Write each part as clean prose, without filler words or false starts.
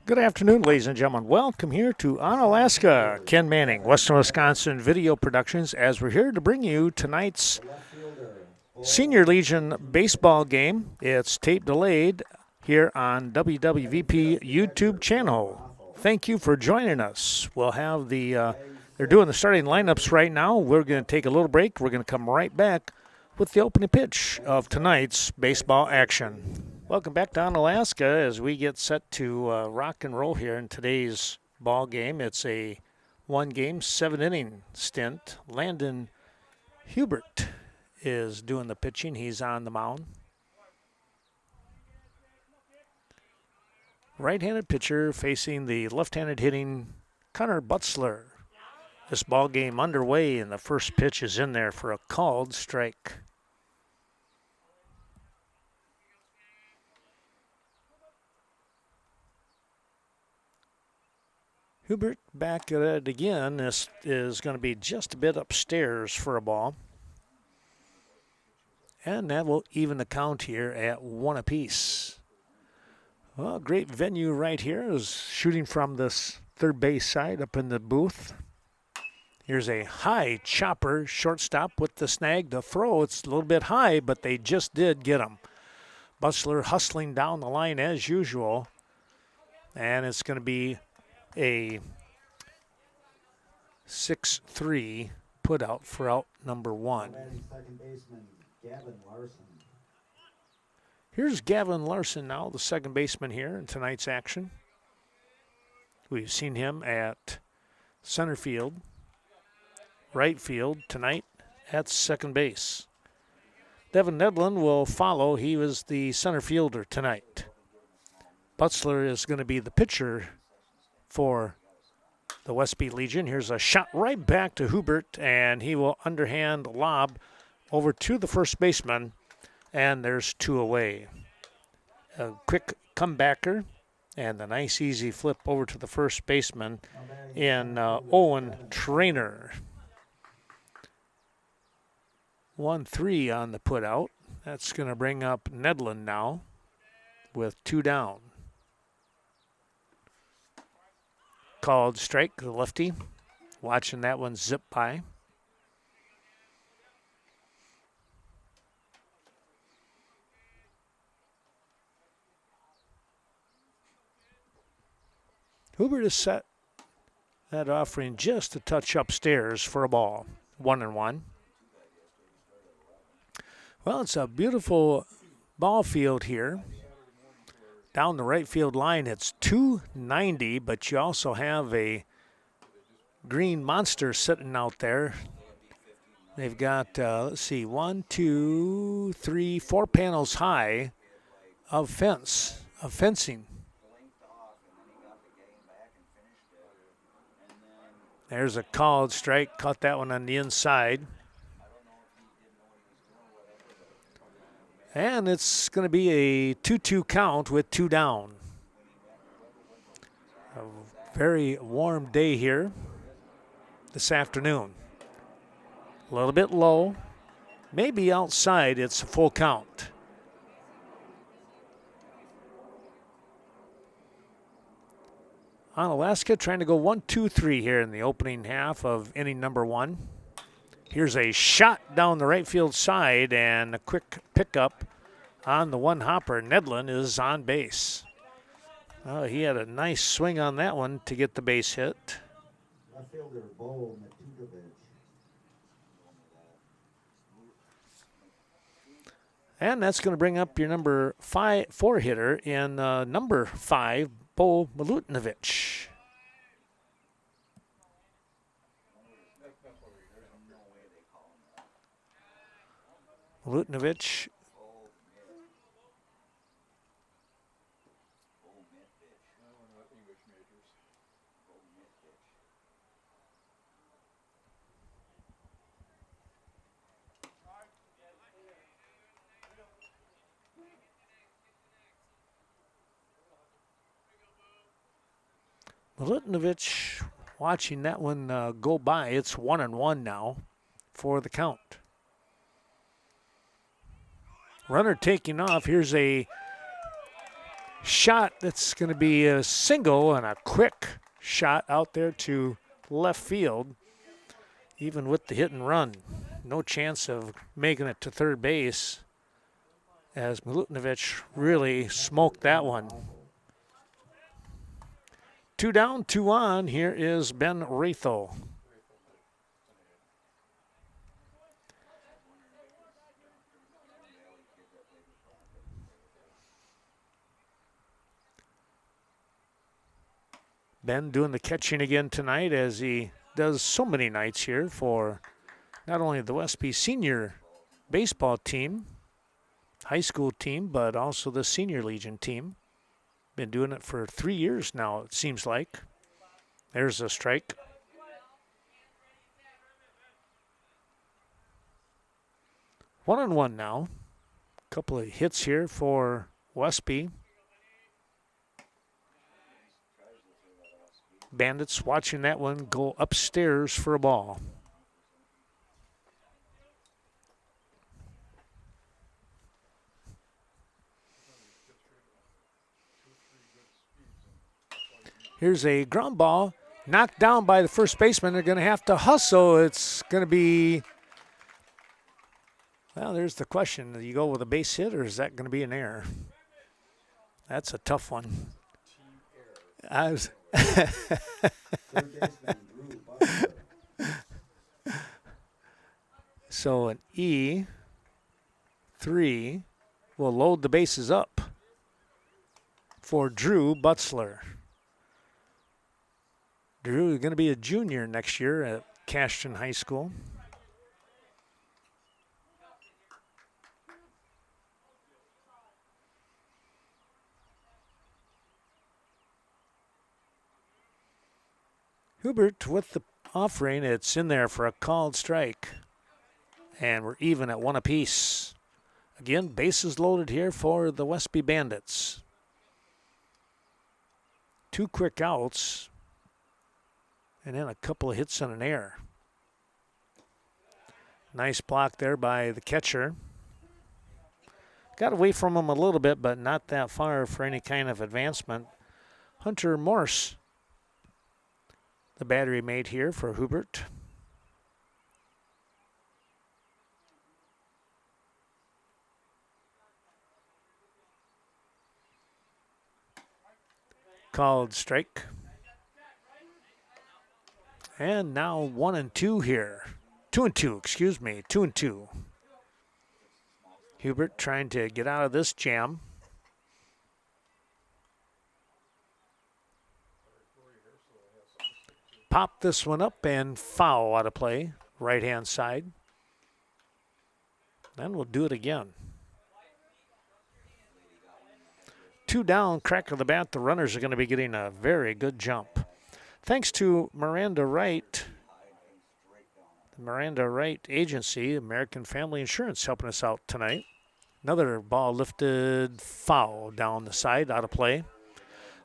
Good afternoon, ladies and gentlemen. Welcome here to Onalaska. Ken Manning, Western Wisconsin Video Productions, as we're here to bring you tonight's Senior Legion baseball game. It's tape delayed here on WWVP YouTube channel. Thank you for joining us. We'll have they're doing the starting lineups right now. We're going to take a little break. We're going to come right back with the opening pitch of tonight's baseball action. Welcome back to Onalaska as we get set to rock and roll here in today's ball game. It's a one-game, 7-inning stint. Landon Hubert is doing the pitching. He's on the mound. Right-handed pitcher facing the left-handed hitting Connor Butzler. This ball game underway, and the first pitch is in there for a called strike. Hubert back at it again. This is going to be just a bit upstairs for a ball. And that will even the count here at 1 apiece. Well, great venue right here is shooting from this third base side up in the booth. Here's a high chopper, shortstop with the snag. The throw, it's a little bit high, but they just did get him. Butzler hustling down the line as usual. And it's going to be a 6-3 put out for out number one. Here's Gavin Larson now, the second baseman here in tonight's action. We've seen him at center field, right field tonight at second base. Devin Nedlin will follow. He was the center fielder tonight. Butzler is going to be the pitcher for the Westby Legion. Here's a shot right back to Hubert, and he will underhand lob over to the first baseman, and there's two away. A quick comebacker, and a nice easy flip over to the first baseman in Owen Trainer. 1-3 on the put out. That's going to bring up Nedlin now with two down. Called strike, the lefty. Watching that one zip by. Hubert has set that offering just a touch upstairs for a ball. 1-1. Well, it's a beautiful ball field here. Down the right field line, it's 290, but you also have a green monster sitting out there. They've got, let's see, 1, 2, 3, 4 panels high of fencing. There's a called strike, caught that one on the inside. And it's going to be a 2-2 count with two down. A very warm day here this afternoon. A little bit low. Maybe outside it's a full count. Onalaska trying to go 1-2-3 here in the opening half of inning number one. Here's a shot down the right field side and a quick pickup on the one hopper. Nedlin is on base. He had a nice swing on that one to get the base hit. And that's going to bring up your number 4 hitter in number 5, Bo Milutinovic. Milutinovic watching that one go by. It's 1-1 now for the count. Runner taking off. Here's a shot that's going to be a single and a quick shot out there to left field. Even with the hit and run, no chance of making it to third base as Milutinovic really smoked that one. 2 down, 2 on. Here is Ben Rathel. Ben doing the catching again tonight, as he does so many nights here for not only the Westby senior baseball team, high school team, but also the senior legion team. Been doing it for 3 years now, it seems like. There's a strike. One on one now. Couple of hits here for Westby. Bandits watching that one go upstairs for a ball. Here's a ground ball knocked down by the first baseman. They're going to have to hustle. It's going to be, well, there's the question. Do you go with a base hit or is that going to be an error? That's a tough one. So an E3 will load the bases up for Drew Butzler. Drew is going to be a junior next year at Cashton High School. Hubert with the offering. It's in there for a called strike. And we're even at 1 apiece. Again, bases loaded here for the Westby Bandits. 2 quick outs. And then a couple of hits and an error. Nice block there by the catcher. Got away from him a little bit, but not that far for any kind of advancement. Hunter Morse, the battery made here for Hubert. Called strike. And now 1 and 2 here. 2 and 2, excuse me, 2 and 2. Hubert trying to get out of this jam. Pop this one up and foul out of play, right-hand side. Then we'll do it again. 2 down, crack of the bat. The runners are going to be getting a very good jump. Thanks to Miranda Wright, the Miranda Wright Agency, American Family Insurance, helping us out tonight. Another ball lifted foul down the side, out of play.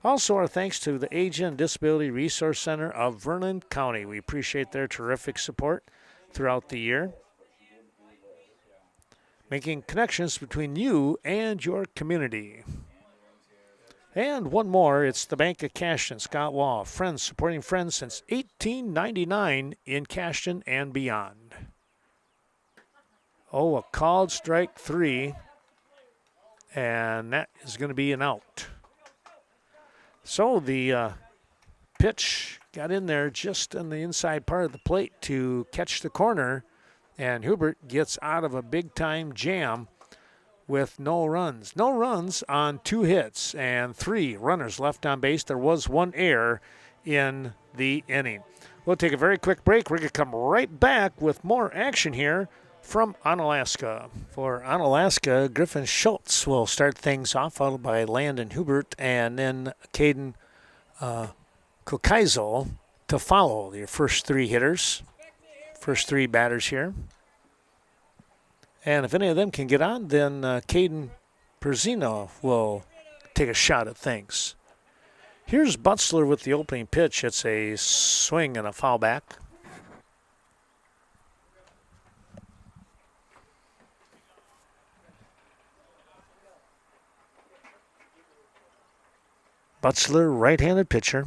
Also, our thanks to the Aging and Disability Resource Center of Vernon County. We appreciate their terrific support throughout the year, making connections between you and your community. And one more, it's the Bank of Cashton, Scott Wall. Friends supporting friends since 1899 in Cashton and beyond. Oh, a called strike 3, and that is going to be an out. So the pitch got in there just on the inside part of the plate to catch the corner, and Hubert gets out of a big-time jam with no runs. No runs on 2 hits and 3 runners left on base. There was 1 error in the inning. We'll take a very quick break. We're going to come right back with more action here from Onalaska. For Onalaska, Griffin Schultz will start things off, followed by Landon Hubert, and then Caden Kokeisel to follow your first 3 hitters, first 3 batters here. And if any of them can get on, then Caden Perzino will take a shot at things. Here's Butzler with the opening pitch. It's a swing and a foul back. Butler, right-handed pitcher.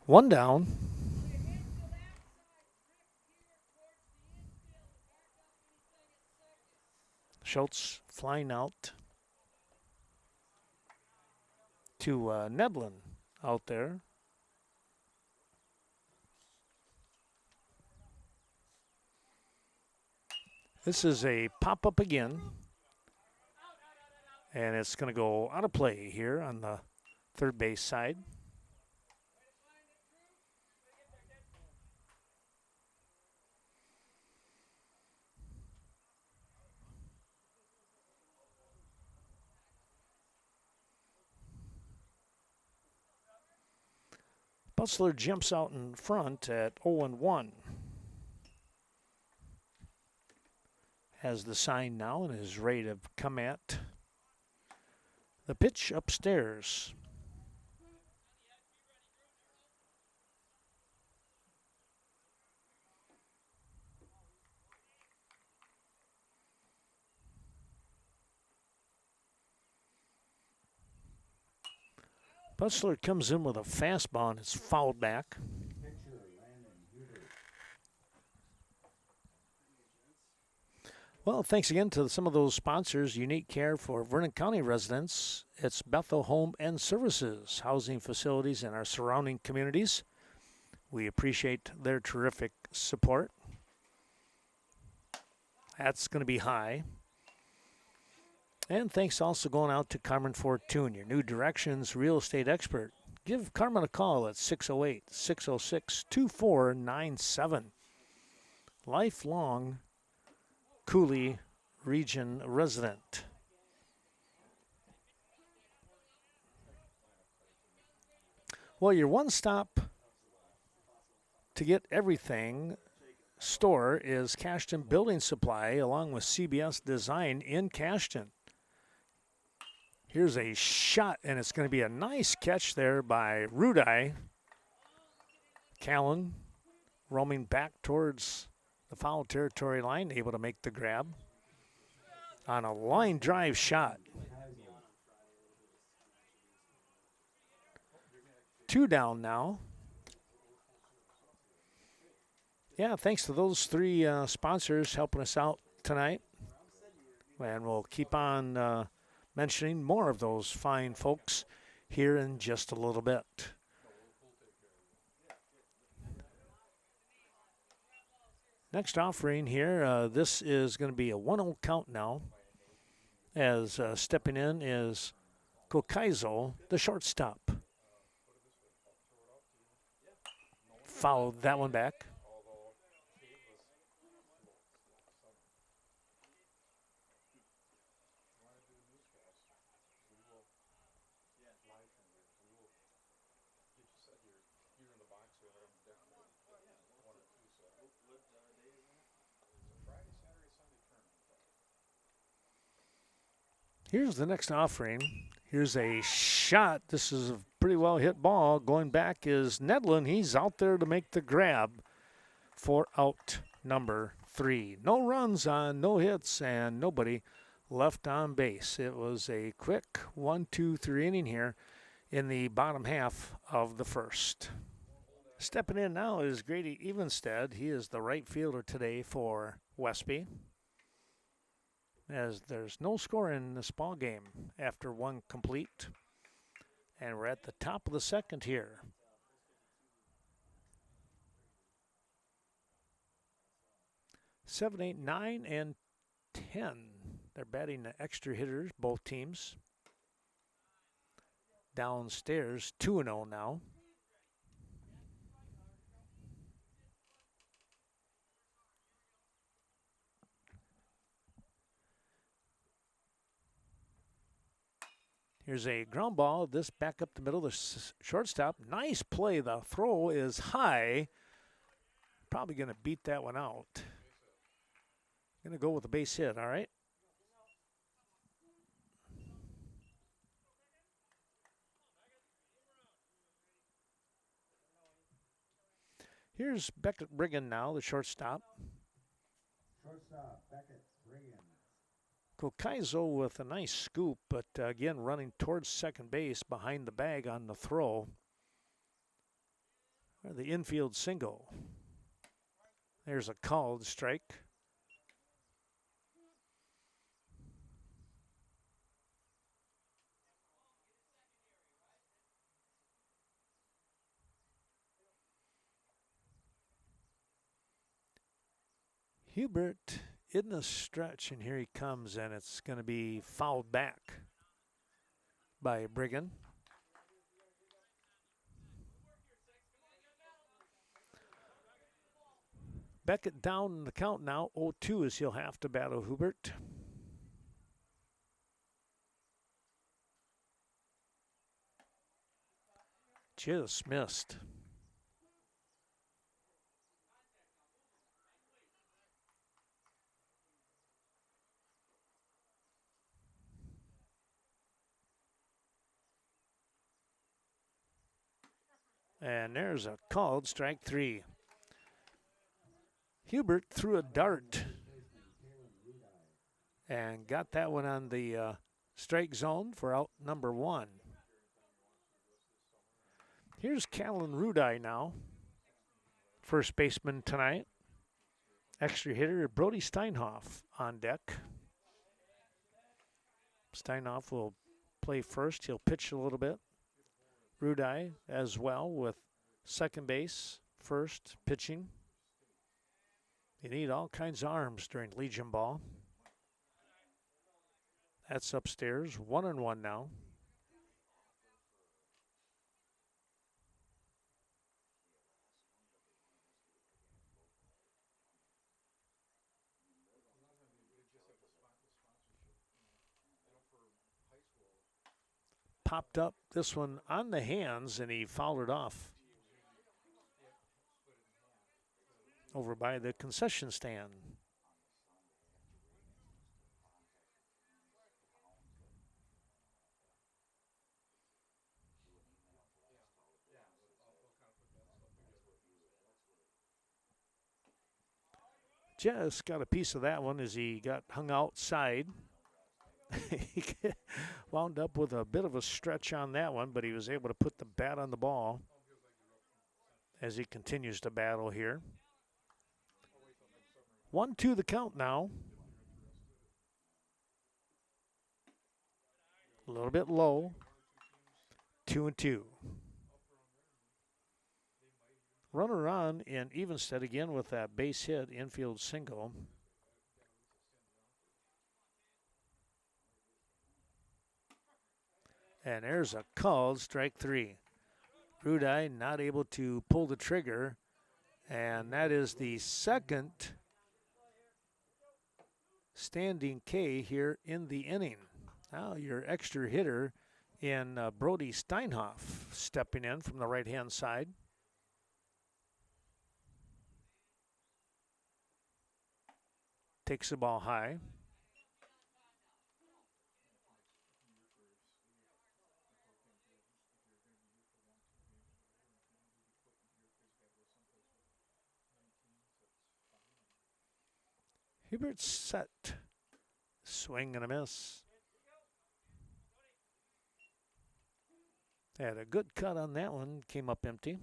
One down. Schultz flying out to Nedlin out there. This is a pop-up again. And it's going to go out of play here on the third base side. Butler jumps out in front at 0-1. Has the sign now and is ready to come at the pitch upstairs. Butler comes in with a fastball and it's fouled back. Well, thanks again to some of those sponsors. Unique care for Vernon County residents. It's Bethel Home and Services, housing facilities in our surrounding communities. We appreciate their terrific support. That's going to be high. And thanks also going out to Carmen Fortune, your New Directions real estate expert. Give Carmen a call at 608-606-2497. Lifelong Cooley region resident. Well, your one-stop to get everything store is Cashton Building Supply along with CBS Design in Cashton. Here's a shot, and it's going to be a nice catch there by Rudai. Callan roaming back towards the foul territory line, able to make the grab on a line drive shot. 2 down now. Yeah, thanks to those 3 sponsors helping us out tonight. And we'll keep on mentioning more of those fine folks here in just a little bit. Next offering here, this is going to be a 1-0 count now, as stepping in is Kokaizo, the shortstop. Fouled that one back. Here's the next offering. Here's a shot. This is a pretty well hit ball. Going back is Nedlin. He's out there to make the grab for out number 3. No runs on, no hits, and nobody left on base. It was a quick 1-2-3 inning here in the bottom half of the first. Stepping in now is Grady Evenstead. He is the right fielder today for Westby, as there's no score in this ball game after 1 complete. And we're at the top of the second here. Seven, 8, 9, and 10. They're batting the extra hitters, both teams. Downstairs, 2-0 now. Here's a ground ball. This back up the middle. The shortstop. Nice play. The throw is high. Probably going to beat that one out. Going to go with a base hit, all right? Here's Beckett Brigham now, the shortstop. Shortstop, Beckett Brigham. Kokaizo with a nice scoop, but again running towards second base behind the bag on the throw. Or the infield single. There's a called strike. Hubert in the stretch, and here he comes, and it's going to be fouled back by Brigham. Beckett down in the count now, 0-2 as he'll have to battle Hubert. Just missed. And there's a called strike 3. Hubert threw a dart and got that one on the strike zone for out number 1. Here's Callan Rudai now, first baseman tonight. Extra hitter Brody Steinhoff on deck. Steinhoff will play first. He'll pitch a little bit. Rudai as well with second base, first, pitching. You need all kinds of arms during Legion ball. That's upstairs, 1-1 now. Popped up this one on the hands, and he fouled it off over by the concession stand. Just got a piece of that one as he got hung outside. He wound up with a bit of a stretch on that one, but he was able to put the bat on the ball as he continues to battle here. 1-2 the count now. A little bit low. 2-2. Runner on in Evenstead again with that base hit, infield single. And there's a called strike 3. Rudai not able to pull the trigger, and that is the second standing K here in the inning. Now your extra hitter in Brody Steinhoff stepping in from the right-hand side. Takes the ball high. Hubert's set. Swing and a miss. Had a good cut on that one. Came up empty.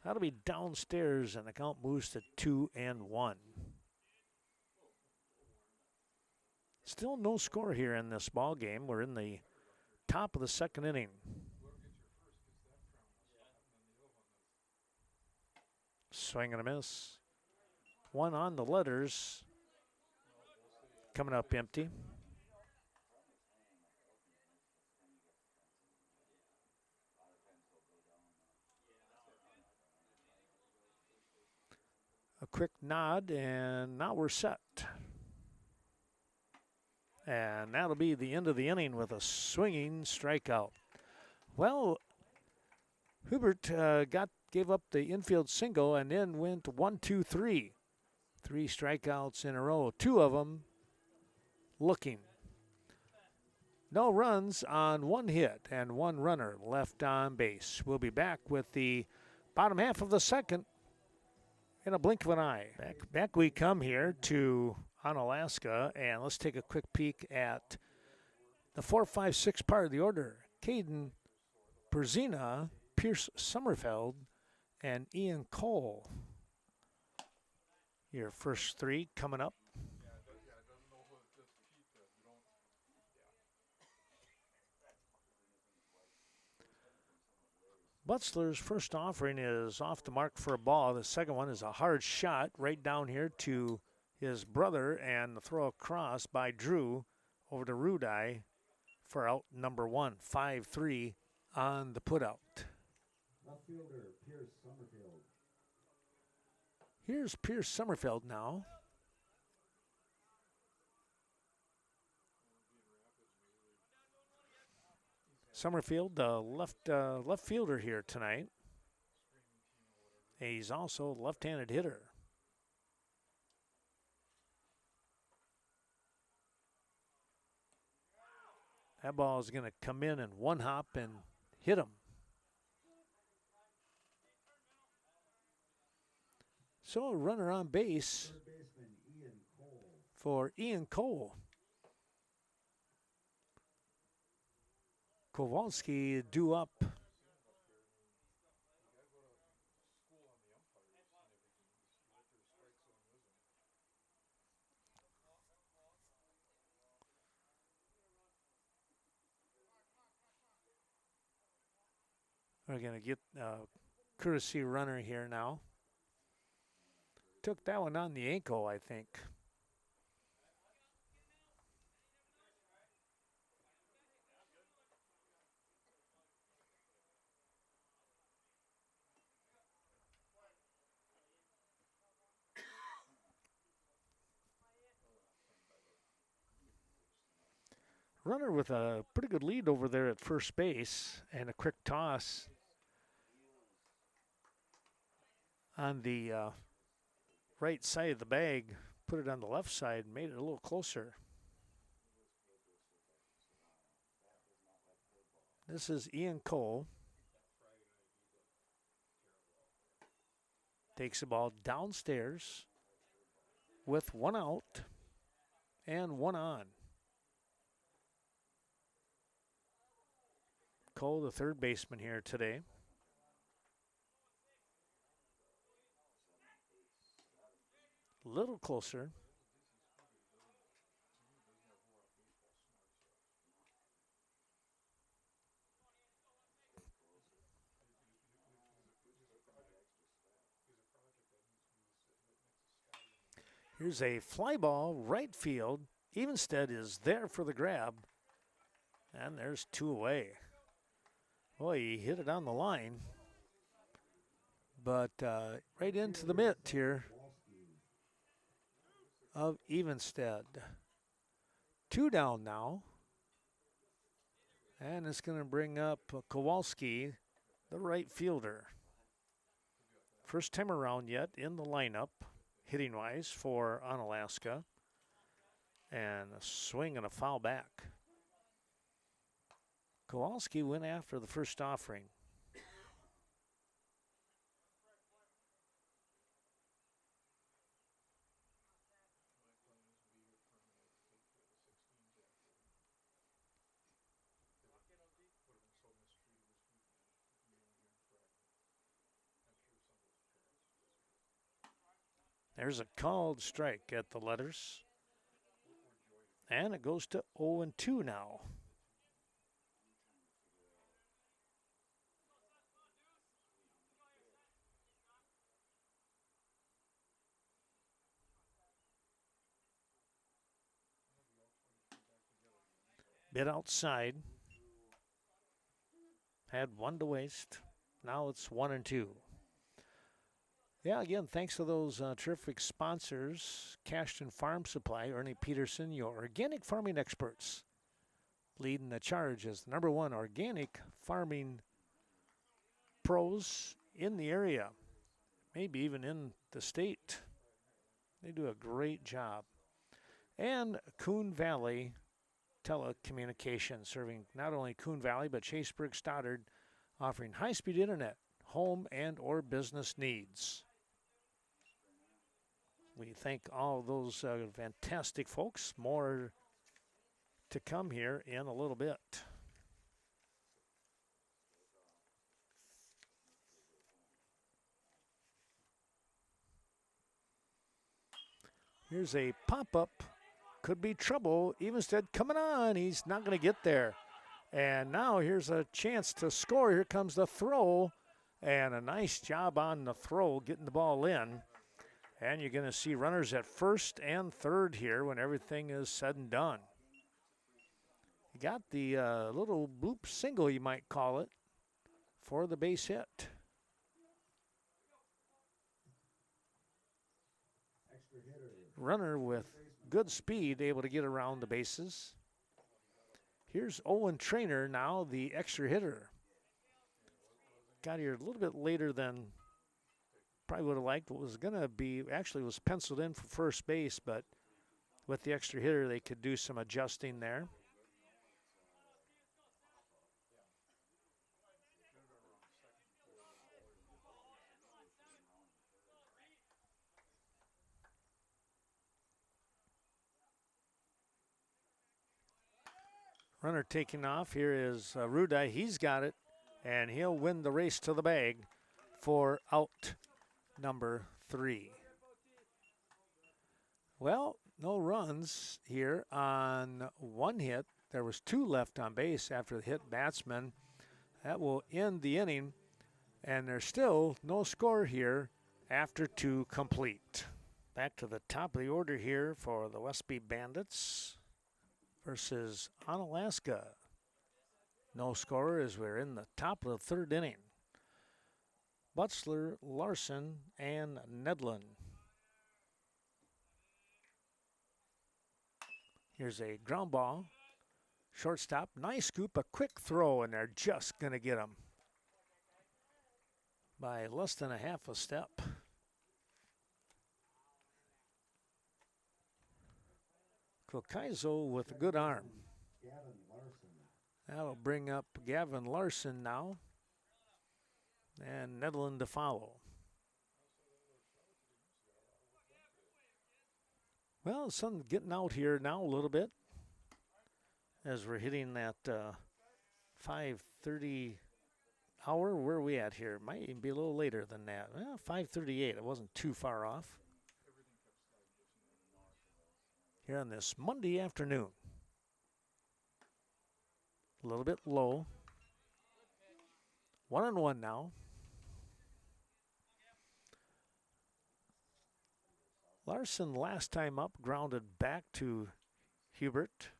That'll be downstairs, and the count moves to 2-1. Still no score here in this ball game. We're in the top of the second inning. Swing and a miss. One on the letters. Coming up empty. quick nod, and now we're set. And that'll be the end of the inning with a swinging strikeout. Well, Hubert gave up the infield single and then went 1-2-3. 3 strikeouts in a row, 2 of them looking. No runs on 1 hit and 1 runner left on base. We'll be back with the bottom half of the second in a blink of an eye. Back we come here to Onalaska, and let's take a quick peek at the 4, 5, 6 part of the order. Caden Berzina, Pierce Sommerfeld, and Ian Cole. Your first 3 coming up. Butzler's first offering is off the mark for a ball. The second one is a hard shot right down here to his brother, and the throw across by Drew over to Rudai for out number 1. 5-3 on the putout. Left fielder, Pierce Summerfield. Here's Pierce Sommerfeld now. Summerfield, the left fielder here tonight. He's also a left-handed hitter. That ball is going to come in and one hop and hit him. So a runner on base Third baseman, Ian Cole. for Ian Cole. Kowalski due up. We're going to get a courtesy runner here now. Took that one on the ankle, I think. Runner with a pretty good lead over there at first base, and a quick toss on the right side of the bag. Put it on the left side and made it a little closer. This is Ian Cole. Takes the ball downstairs with 1 out and 1 on. Cole, the third baseman here today. A little closer. Here's a fly ball, right field. Evenstead is there for the grab. And there's 2 away. Boy, he hit it on the line. But right into the mitt here of Evenstead. 2 down now. And it's going to bring up Kowalski, the right fielder. First time around yet in the lineup, hitting-wise, for Onalaska. And a swing and a foul back. Kowalski went after the first offering. There's a called strike at the letters. And it goes to 0-2 now. Bit outside. Had 1 to waste. Now it's 1-2. Yeah, again, thanks to those terrific sponsors, Cashton Farm Supply, Ernie Peterson, your organic farming experts, leading the charge as the #1 organic farming pros in the area, maybe even in the state. They do a great job. And Coon Valley Telecommunications, serving not only Coon Valley but Chaseburg, Stoddard, offering high-speed internet, home and or business needs. We thank all those fantastic folks. More to come here in a little bit. Here's a pop-up. Could be trouble. Evenstead coming on. He's not going to get there. And now here's a chance to score. Here comes the throw. And a nice job on the throw, getting the ball in. And you're going to see runners at first and third here when everything is said and done. You got the little bloop single, you might call it, for the base hit. Extra hitter. Runner with good speed, able to get around the bases. Here's Owen Trainer now, the extra hitter. Got here a little bit later than probably would have liked. What was going to be, actually was penciled in for first base, but with the extra hitter, they could do some adjusting there. Runner taking off. Here is Rudai. He's got it, and he'll win the race to the bag for out number 3. Well, no runs here on one hit. There was 2 left on base after the hit batsman. That will end the inning, and there's still no score here after 2 complete. Back to the top of the order here for the Westby Bandits versus Onalaska. No score as we're in the top of the 3rd inning. Butzler, Larson, and Nedlin. Here's a ground ball. Shortstop, nice scoop, a quick throw, and they're just going to get him by less than a half a step. Kokaizo with a good arm. Gavin Larson. That'll bring up Gavin Larson now. And Nedlin to follow. Well, the sun's getting out here now a little bit as we're hitting that 5:30 hour. Where are we at here? Might even be a little later than that. Well, 5:38. It wasn't too far off. Here on this Monday afternoon. A little bit low. 1-1 now. Larson last time up grounded back to Hubert.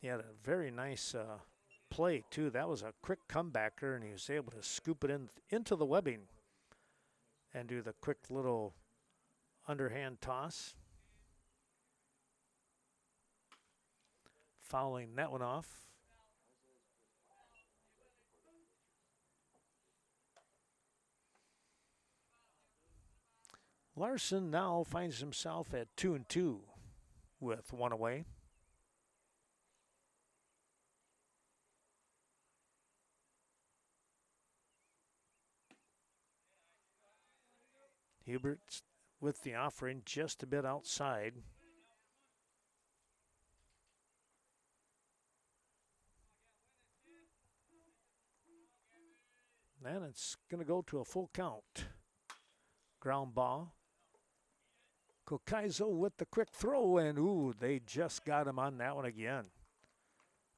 He had a very nice play too. That was a quick comebacker, and he was able to scoop it into the webbing and do the quick little underhand toss. Fouling that one off. Larson now finds himself at 2-2 with 1 away. Hubert with the offering just a bit outside. And it's going to go to a full count. Ground ball. Kokaizo with the quick throw, and ooh, they just got him on that one again.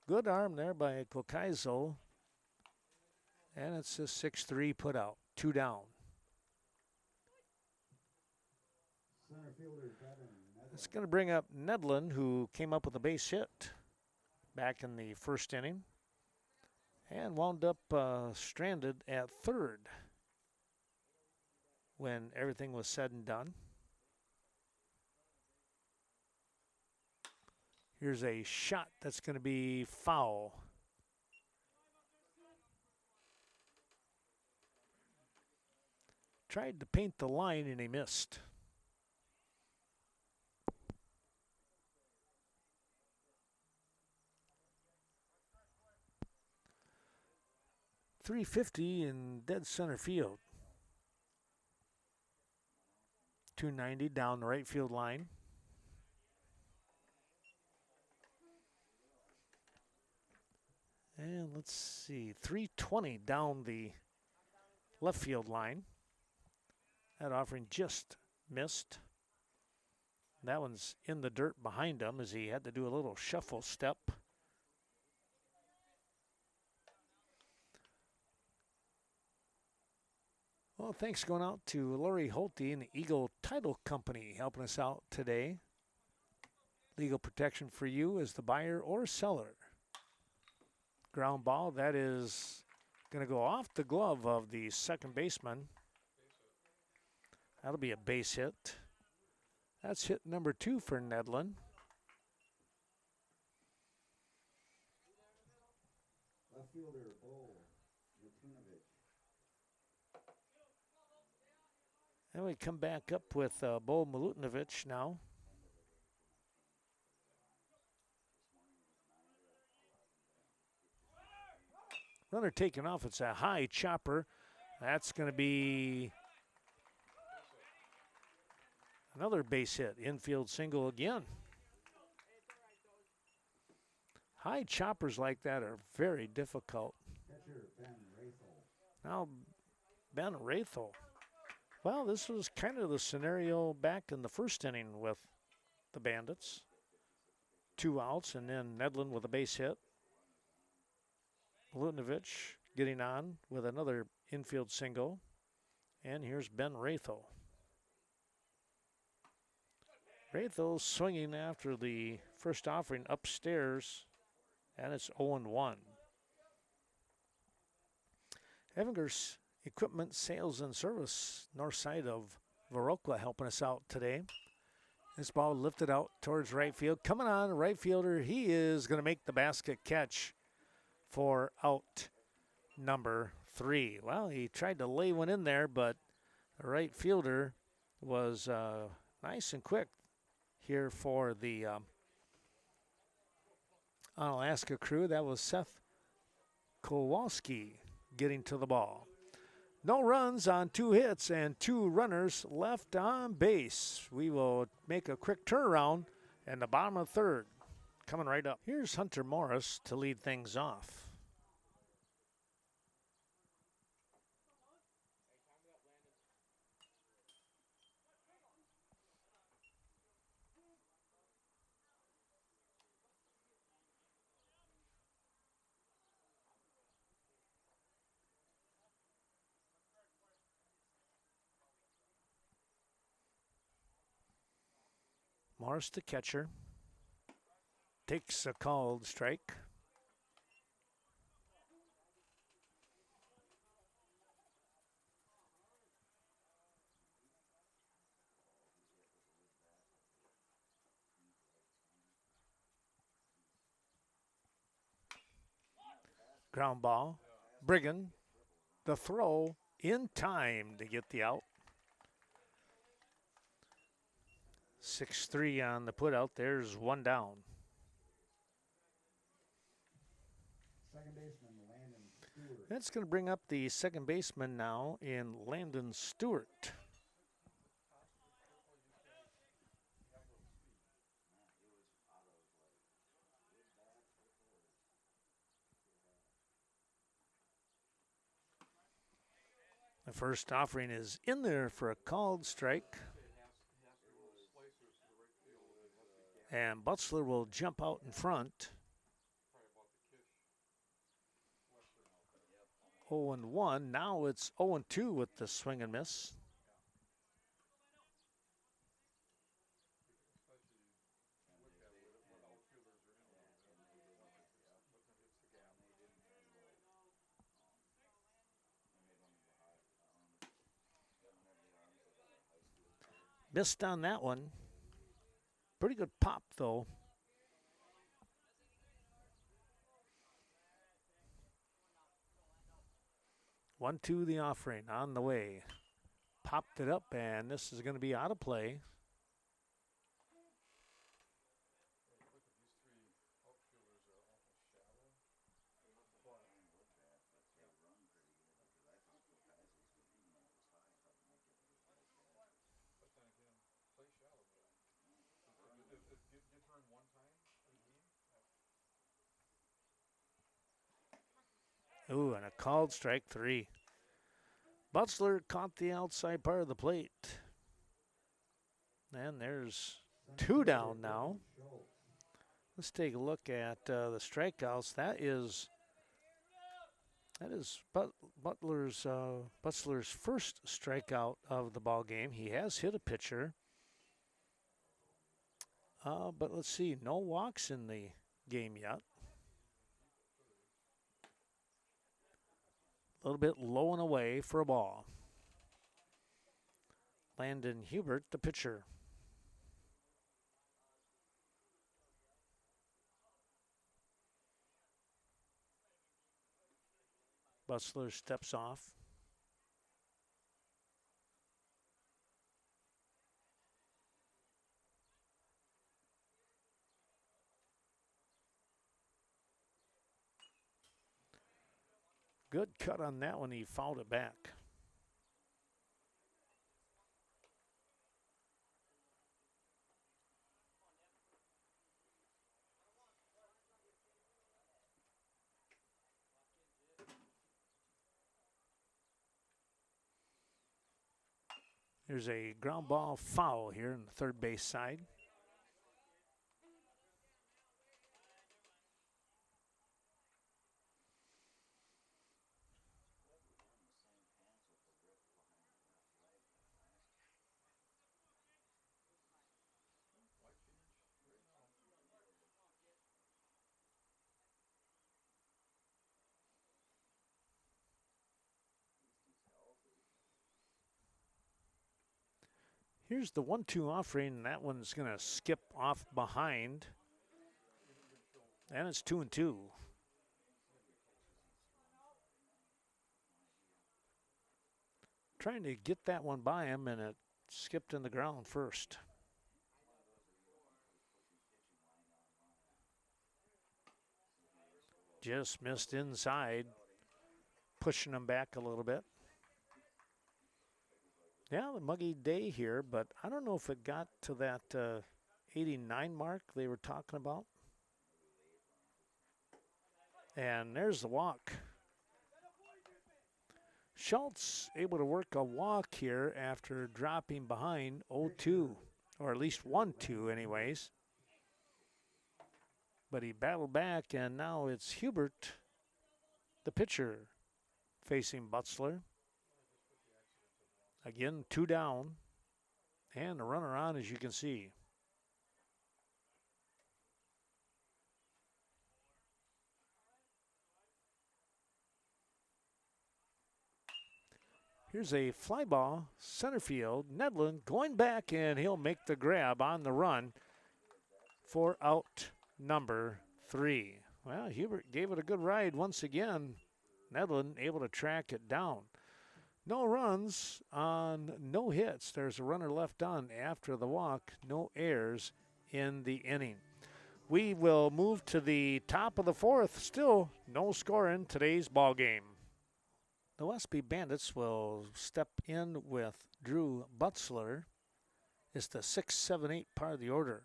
Good arm there by Kokaizo. And it's a 6-3 put out. 2 down. Center fielder Gavin Nedlin. It's going to bring up Nedlin, who came up with a base hit back in the 1st inning and wound up stranded at 3rd when everything was said and done. Here's a shot that's going to be foul. Tried to paint the line and he missed. .350 in dead center field. .290 down the right field line. And let's see, .320 down the left field line. That offering just missed. That one's in the dirt behind him as he had to do a little shuffle step. Well, thanks going out to Lori Holte and the Eagle Title Company helping us out today. Legal protection for you as the buyer or seller. Ground ball, that is going to go off the glove of the second baseman. That'll be a base hit. That's hit number 2 for Nedlin. Left fielder, Bo Matunovich. And we come back up with Bo Milutinovic now. Runner taken off. It's a high chopper. That's going to be another base hit. Infield single again. High choppers like that are very difficult. Catcher, Ben Rathel. Now, Ben Rathel. Well, this was kind of the scenario back in the first inning with the Bandits. 2 outs, and then Nedlin with a base hit. Milutinovic getting on with another infield single. And here's Ben Rathel. Rathel swinging after the first offering upstairs, and it's 0-1. Evinger's Equipment Sales and Service, north side of Viroqua, helping us out today. This ball lifted out towards right field. Coming on, right fielder, he is going to make the basket catch for out number 3. Well, he tried to lay one in there, but the right fielder was nice and quick here for the Onalaska crew. That was Seth Kowalski getting to the ball. No runs on 2 hits and 2 runners left on base. We will make a quick turnaround in the bottom of the 3rd. Coming right up. Here's Hunter Morris to lead things off. Morris, the catcher, takes a called strike. Ground ball. Brigham, the throw in time to get the out. 6-3 on the put out. There's 1 down. Second baseman, Landon Stewart. That's going to bring up the second baseman now in Landon Stewart. The first offering is in there for a called strike. And Butzler will jump out in front. 0-1. Now it's 0-2 with the swing and miss. Missed on that one. Pretty good pop, though. One, two, the offering on the way. Popped it up, and this is going to be out of play. Ooh, and a called strike three. Butler caught the outside part of the plate. And there's two down now. Let's take a look at the strikeouts. That is Butler's first strikeout of the ball game. He has hit a pitcher, but let's see, no walks in the game yet. A little bit low and away for a ball. Landon Hubert, the pitcher. Butler steps off. Good cut on that one. He fouled it back. There's a ground ball foul here on the third base side. Here's the 1-2 offering, and that one's going to skip off behind. And it's 2-2. Trying to get that one by him, and it skipped in the ground first. Just missed inside, pushing him back a little bit. Yeah, the muggy day here, but I don't know if it got to that 89 mark they were talking about. And there's the walk. Schultz able to work a walk here after dropping behind 0-2, or at least 1-2 anyways. But he battled back, and now it's Hubert, the pitcher, facing Butler. Again, 2 down, and a runner on, as you can see. Here's a fly ball, center field. Nedlin going back, and he'll make the grab on the run for out number 3. Well, Hubert gave it a good ride once again. Nedlin able to track it down. No runs on no hits. There's a runner left on after the walk. No errors in the inning. We will move to the top of the 4th. Still no score in today's ball game. The Westby Bandits will step in with Drew Butler. It's the 6, 7, 8 part of the order.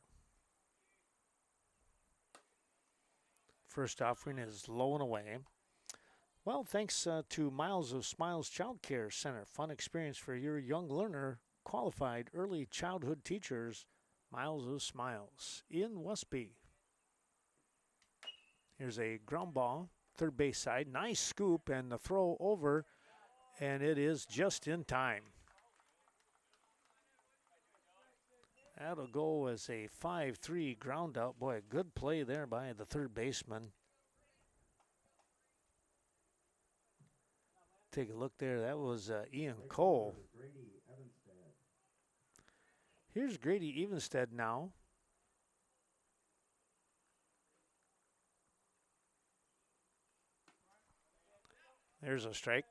First offering is low and away. Well, thanks to Miles of Smiles Child Care Center. Fun experience for your young learner. Qualified early childhood teachers. Miles of Smiles in Westby. Here's a ground ball, third base side. Nice scoop and the throw over, and it is just in time. That'll go as a 5-3 ground out. Boy, a good play there by the third baseman. Take a look there. That was Ian Cole. Here's Grady Evenstead now. There's a strike.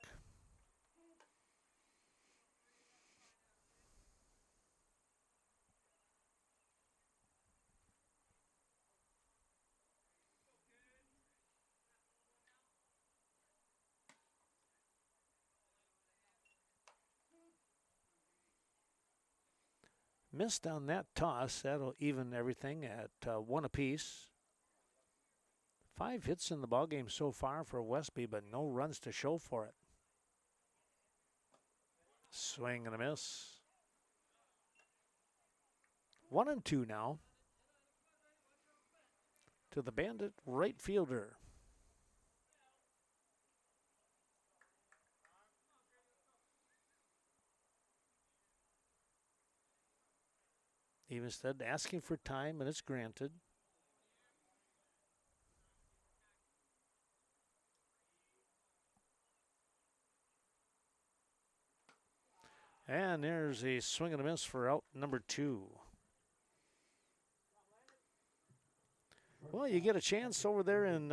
Missed on that toss. That'll even everything at 1 apiece. 5 hits in the ballgame so far for Westby, but no runs to show for it. Swing and a miss. 1-2 now to the Bandit right fielder. Evenstead asking for time, and it's granted. And there's a swing and a miss for out number 2. Well, you get a chance over there in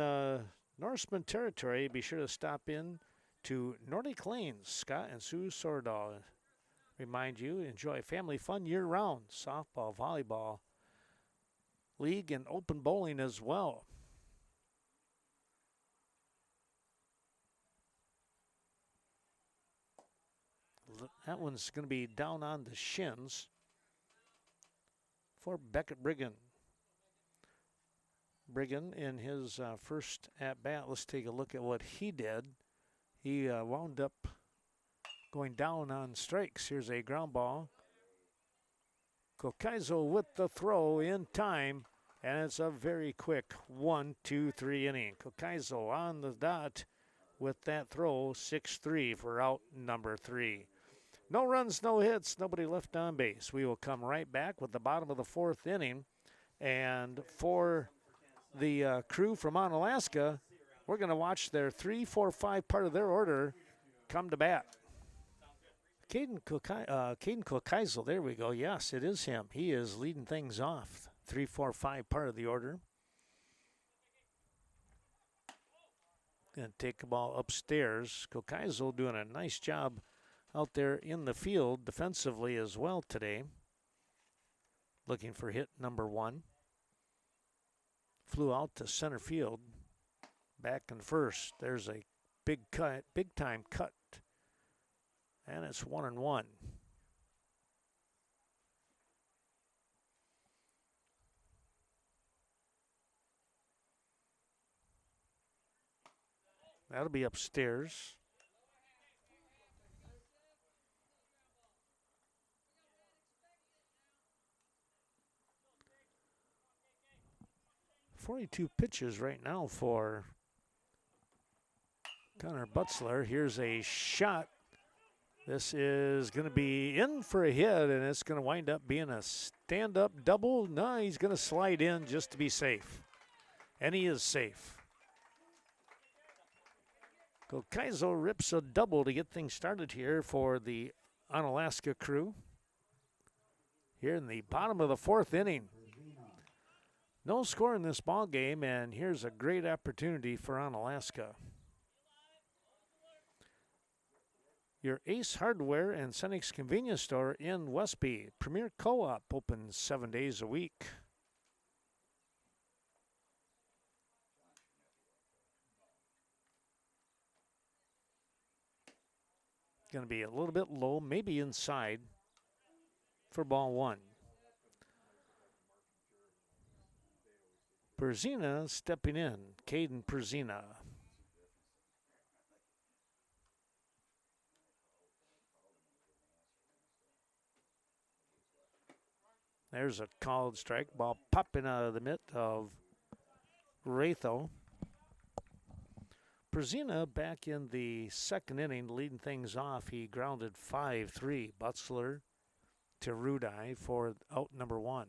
Norseman territory. Be sure to stop in to Nordic Lanes. Scott and Sue Sordahl remind you, enjoy family fun year-round. Softball, volleyball, league, and open bowling as well. That one's going to be down on the shins for Beckett Brigham. Brigham in his first at-bat. Let's take a look at what he did. He wound up going down on strikes. Here's a ground ball. Kokaizo with the throw in time, and it's a very quick 1-2-3 inning. Kokaizo on the dot with that throw, 6-3 for out number 3. No runs, no hits, nobody left on base. We will come right back with the bottom of the 4th inning, and for the crew from Onalaska, we're going to watch their 3, 4, 5 part of their order come to bat. Caden Kokaizel, there we go. Yes, it is him. He is leading things off. 3, 4, 5 part of the order. Going to take the ball upstairs. Kokaizel doing a nice job out there in the field defensively as well today. Looking for hit number 1. Flew out to center field. Back in first. There's a big time cut. And it's 1-1. That'll be upstairs. .42 pitches right now for Connor Butzler. Here's a shot. This is going to be in for a hit, and it's going to wind up being a stand-up double. No, he's going to slide in just to be safe. And he is safe. Kokaizo rips a double to get things started here for the Onalaska crew. Here in the bottom of the 4th inning. No score in this ball game, and here's a great opportunity for Onalaska. Your Ace Hardware and Cenex Convenience Store in Westby. Premier Co-op open 7 days a week. Going to be a little bit low, maybe inside for ball 1. Perzina stepping in. Caden Perzina. There's a called strike. Ball popping out of the mitt of Ratho. Perzina back in the 2nd inning, leading things off. He grounded 5-3. Butzler to Rudai for out number 1.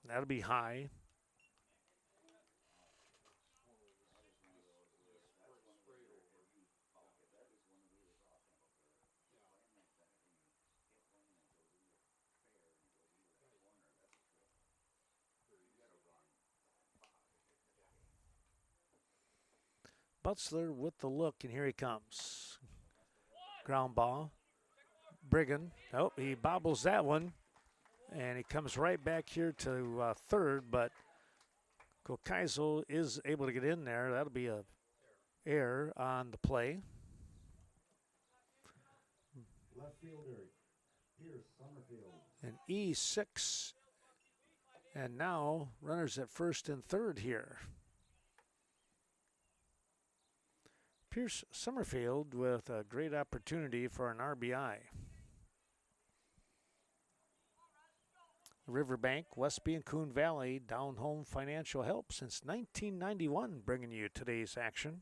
That'll be high. Butzler with the look, and here he comes. Ground ball. Brigham. Oh, he bobbles that one. And he comes right back here to third, but Kokeisel is able to get in there. That'll be a error on the play. Left fielder, Pierce Summerfield. And E6. And now runners at first and third here. Pierce Summerfield with a great opportunity for an RBI. Riverbank, Westby, and Coon Valley down home financial help since 1991, bringing you today's action.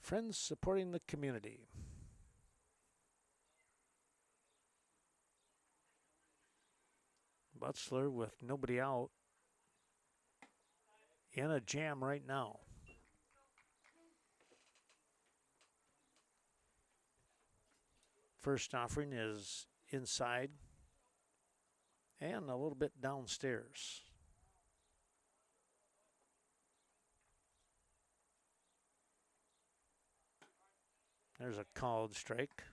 Friends supporting the community. Butzler with nobody out in a jam right now. First offering is inside and a little bit downstairs. There's a called strike.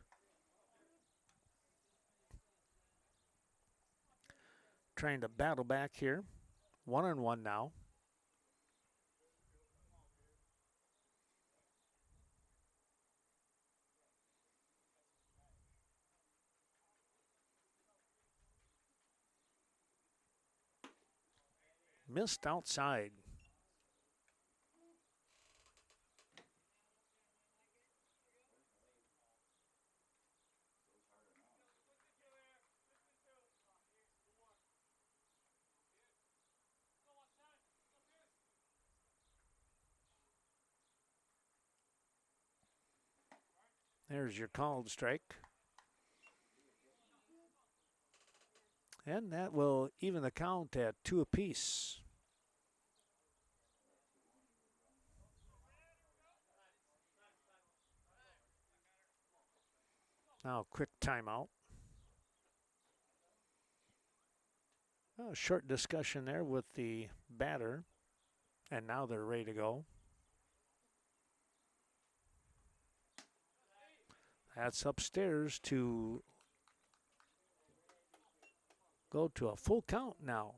Trying to battle back here. 1-1 now. Missed outside. There's your called strike. And that will even the count at 2 apiece. Now, quick timeout. A short discussion there with the batter. And now they're ready to go. That's upstairs to go to a full count now.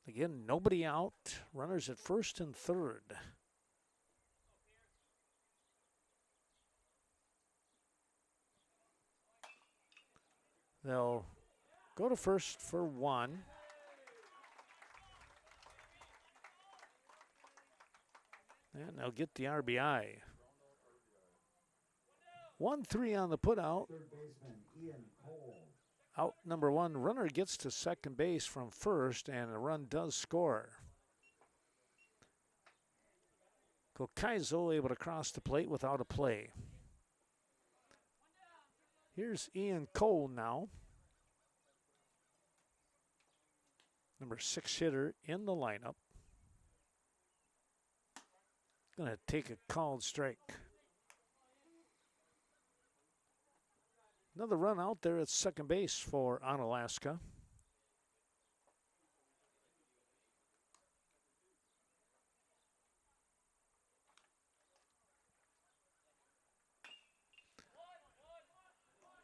Again, nobody out. Runners at first and third. They'll go to first for 1. And they'll get the RBI. 1-3 on the putout. Third baseman, Ian Cole. Out number 1, runner gets to second base from first, and a run does score. Kokeisel able to cross the plate without a play. Here's Ian Cole now. Number 6 hitter in the lineup. Going to take a called strike. Another run out there at second base for Onalaska.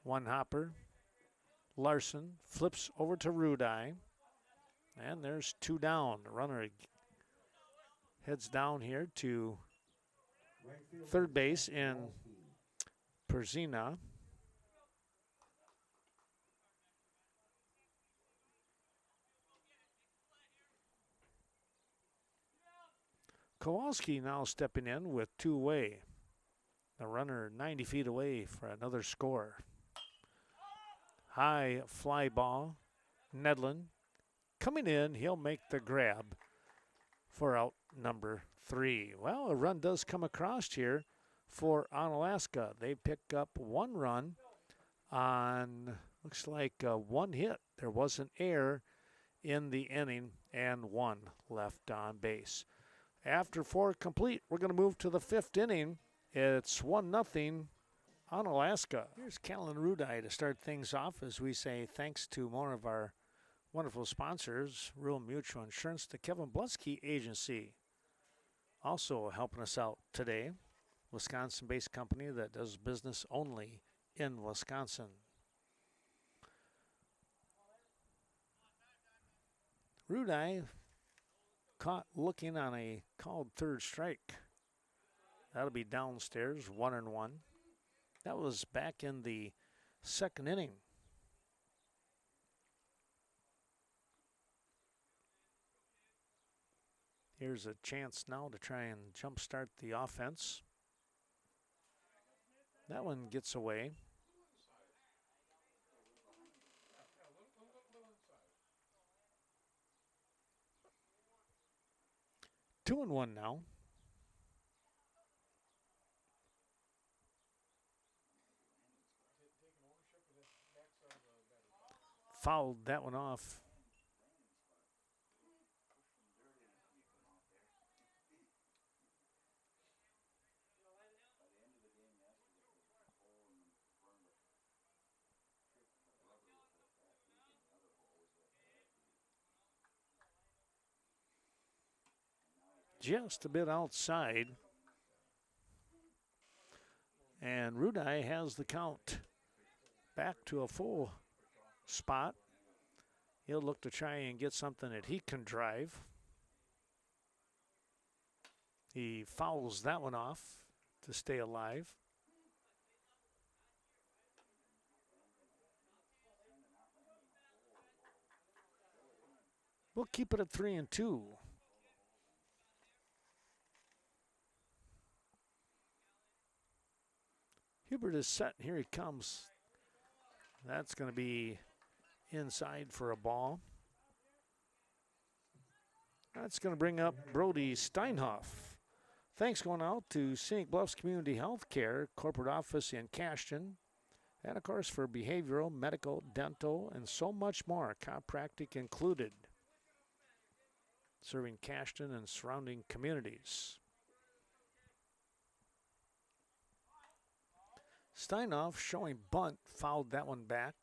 One hopper. Larson flips over to Rudai. And there's 2 down. The runner heads down here to third base in Perzina. Kowalski now stepping in with 2 away. The runner 90 feet away for another score. High fly ball. Nedlin coming in. He'll make the grab for out number 3. Well, a run does come across here for Onalaska. They pick up 1 run on, looks like 1 hit. There was an error in the inning and 1 left on base. After 4 complete, we're going to move to the 5th inning. It's 1-0 Onalaska. Here's Callan Rudai to start things off as we say thanks to more of our wonderful sponsors, Rural Mutual Insurance, the Kevin Blutsky Agency, also helping us out today. Wisconsin-based company that does business only in Wisconsin. Rudai caught looking on a called third strike. That'll be downstairs, 1-1. That was back in the second inning. Here's a chance now to try and jumpstart the offense. That one gets away. Two and one now. Fouled that one off. Just a bit outside. And Rudai has the count back to a full spot. He'll look to try and get something that he can drive. He fouls that one off to stay alive. We'll keep it at 3-2. Hubert is set. Here he comes. That's going to be inside for a ball. That's going to bring up Brody Steinhoff. Thanks going out to Scenic Bluffs Community Health Care, corporate office in Cashton. And, of course, for behavioral, medical, dental, and so much more, chiropractic included. Serving Cashton and surrounding communities. Steinhoff showing bunt, fouled that one back.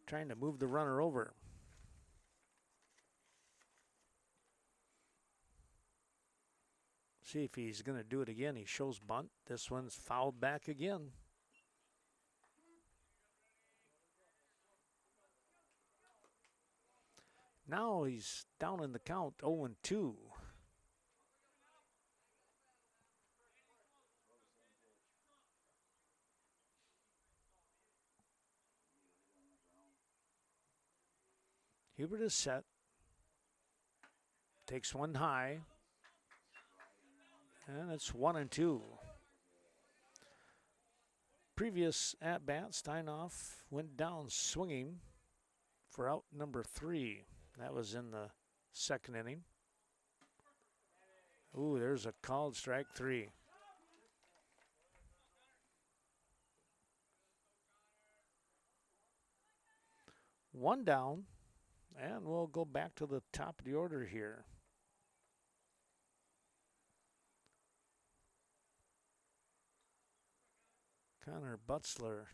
Trying to move the runner over. See if he's going to do it again. He shows bunt. This one's fouled back again. Now he's down in the count, 0-2. Hubert is set. Takes one high. And it's 1-2. Previous at-bat, Steinhoff went down swinging for out number 3. That was in the second inning. Ooh, there's a called strike 3. One down, and we'll go back to the top of the order here. Connor Butzler.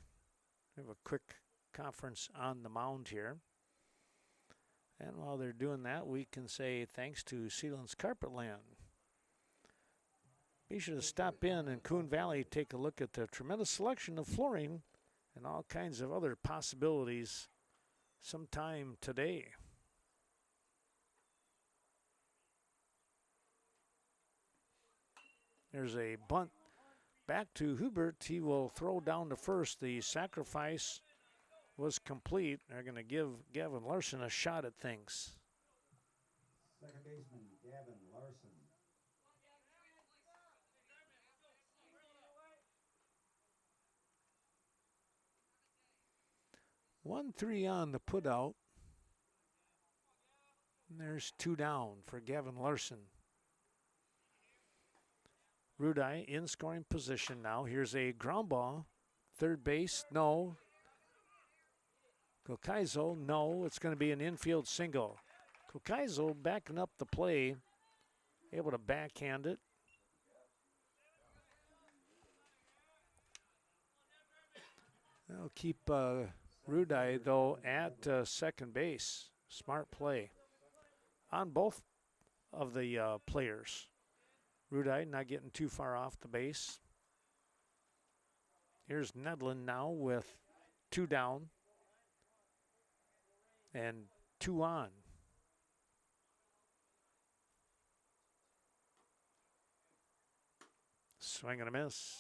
We have a quick conference on the mound here. And while they're doing that, we can say thanks to Sealand's Carpetland. Be sure to stop in Coon Valley, take a look at the tremendous selection of flooring and all kinds of other possibilities sometime today. There's a bunt back to Hubert. He will throw down to first. The sacrifice was complete. They're going to give Gavin Larson a shot at things. Second baseman, Gavin Larson. One, 3 on the put out. And there's 2 down for Gavin Larson. Rudai in scoring position now. Here's a ground ball. Third base, no. Kokaizo, no. It's going to be an infield single. Kokaizo backing up the play, able to backhand it. They'll keep Rudai, though, at second base. Smart play on both of the players. Rudai not getting too far off the base. Here's Nedlin now with 2 down and 2 on. Swing and a miss.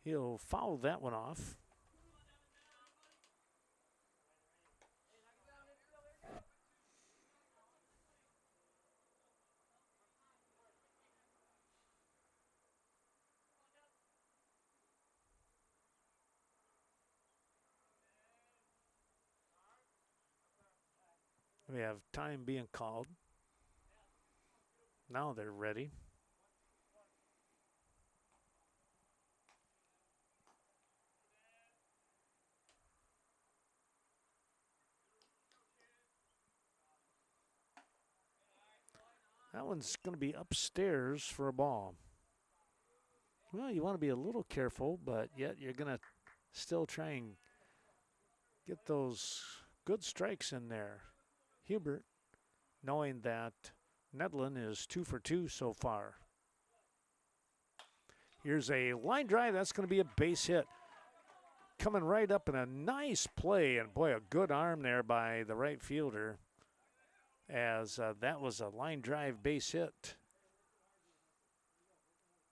He'll foul that one off. We have time being called. Now they're ready. That one's going to be upstairs for a ball. Well, you want to be a little careful, but yet you're going to still try and get those good strikes in there. Hubert, knowing that Nedlin is 2 for 2 so far. Here's a line drive. That's going to be a base hit. Coming right up in a nice play, and boy, a good arm there by the right fielder, as that was a line drive base hit.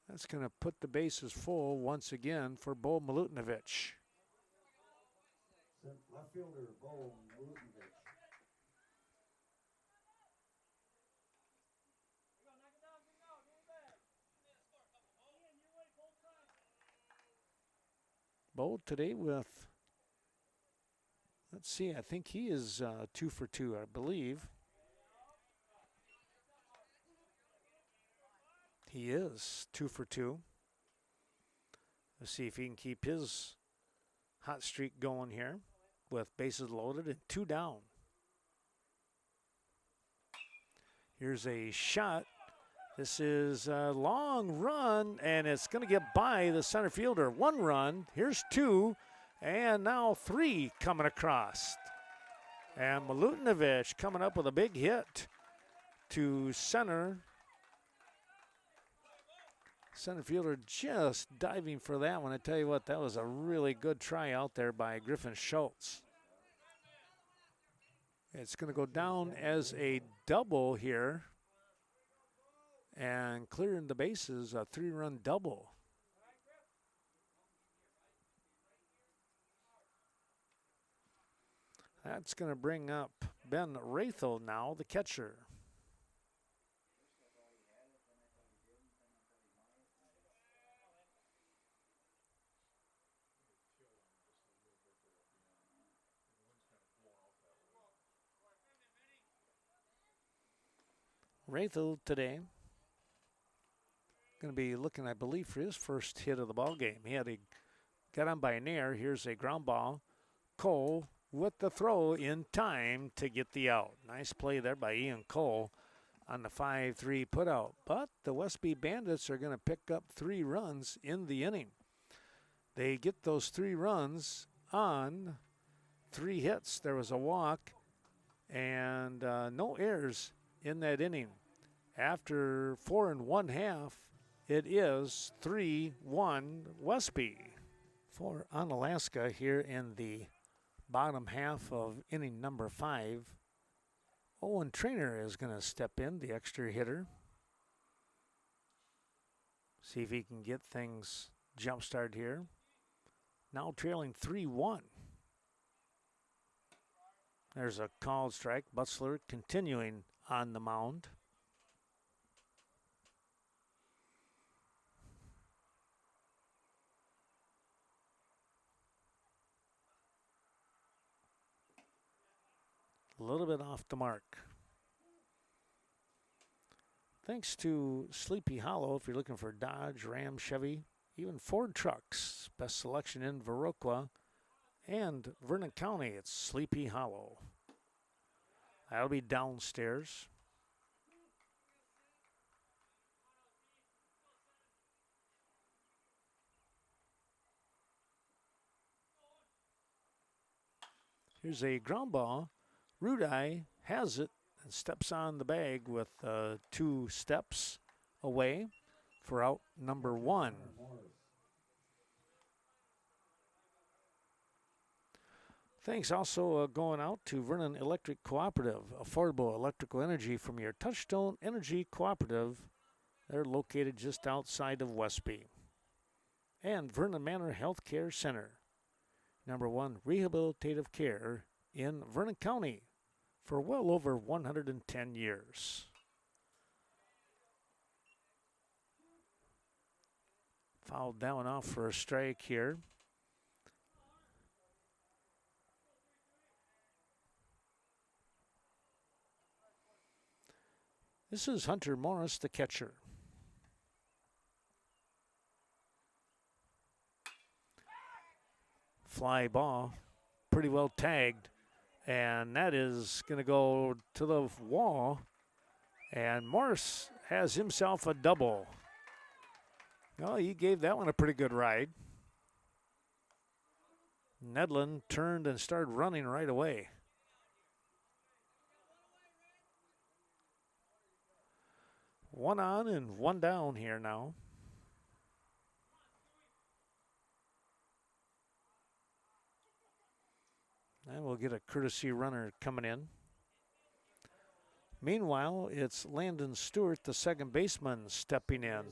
That's going to put the bases full once again for Bo Milutinovic. Left fielder, Bo Milutinovic. Bo today with, let's see, I think he is 2 for 2, I believe. He is 2 for 2. Let's see if he can keep his hot streak going here with bases loaded and 2 down. Here's a shot. This is a long run, and it's going to get by the center fielder. 1 run. Here's 2, and now 3 coming across. And Milutinovic coming up with a big hit to center. Center fielder just diving for that one. I tell you what, that was a really good try out there by Griffin Schultz. It's going to go down as a double here. And clearing the bases, a 3-run double. That's going to bring up Ben Rathel now, the catcher. Rathel today going to be looking, I believe, for his first hit of the ball game. He had got on by an air. Here's a ground ball. Cole with the throw in time to get the out. Nice play there by Ian Cole on the 5-3 putout. But the Westby Bandits are going to pick up 3 runs in the inning. They get those 3 runs on 3 hits. There was a walk and no errors in that inning. After 4 1/2, it is 3-1 Westby. For Onalaska here in the bottom half of inning number 5, Owen Trainer is going to step in, the extra hitter. See if he can get things jump-started here. Now trailing 3-1. There's a called strike. Butzler continuing on the mound. A little bit off the mark. Thanks to Sleepy Hollow, if you're looking for Dodge, Ram, Chevy even Ford trucks. Best selection in Viroqua and Vernon County. It's Sleepy Hollow. That'll be downstairs. Here's a ground ball. Rudai has it and steps on the bag with 2 steps away for out number 1. Thanks also going out to Vernon Electric Cooperative, affordable electrical energy from your Touchstone Energy Cooperative. They're located just outside of Westby. And Vernon Manor Healthcare Center, number 1 rehabilitative care in Vernon County for well over 110 years. Fouled that one off for a strike here. This is Hunter Morris, the catcher. Fly ball, pretty well tagged, and that is going to go to the wall, and Morris has himself a double. Well, he gave that one a pretty good ride. Nedlin turned and started running right away. One on and one down here now. And we'll get a courtesy runner coming in. Meanwhile, it's Landon Stewart, the second baseman, stepping in.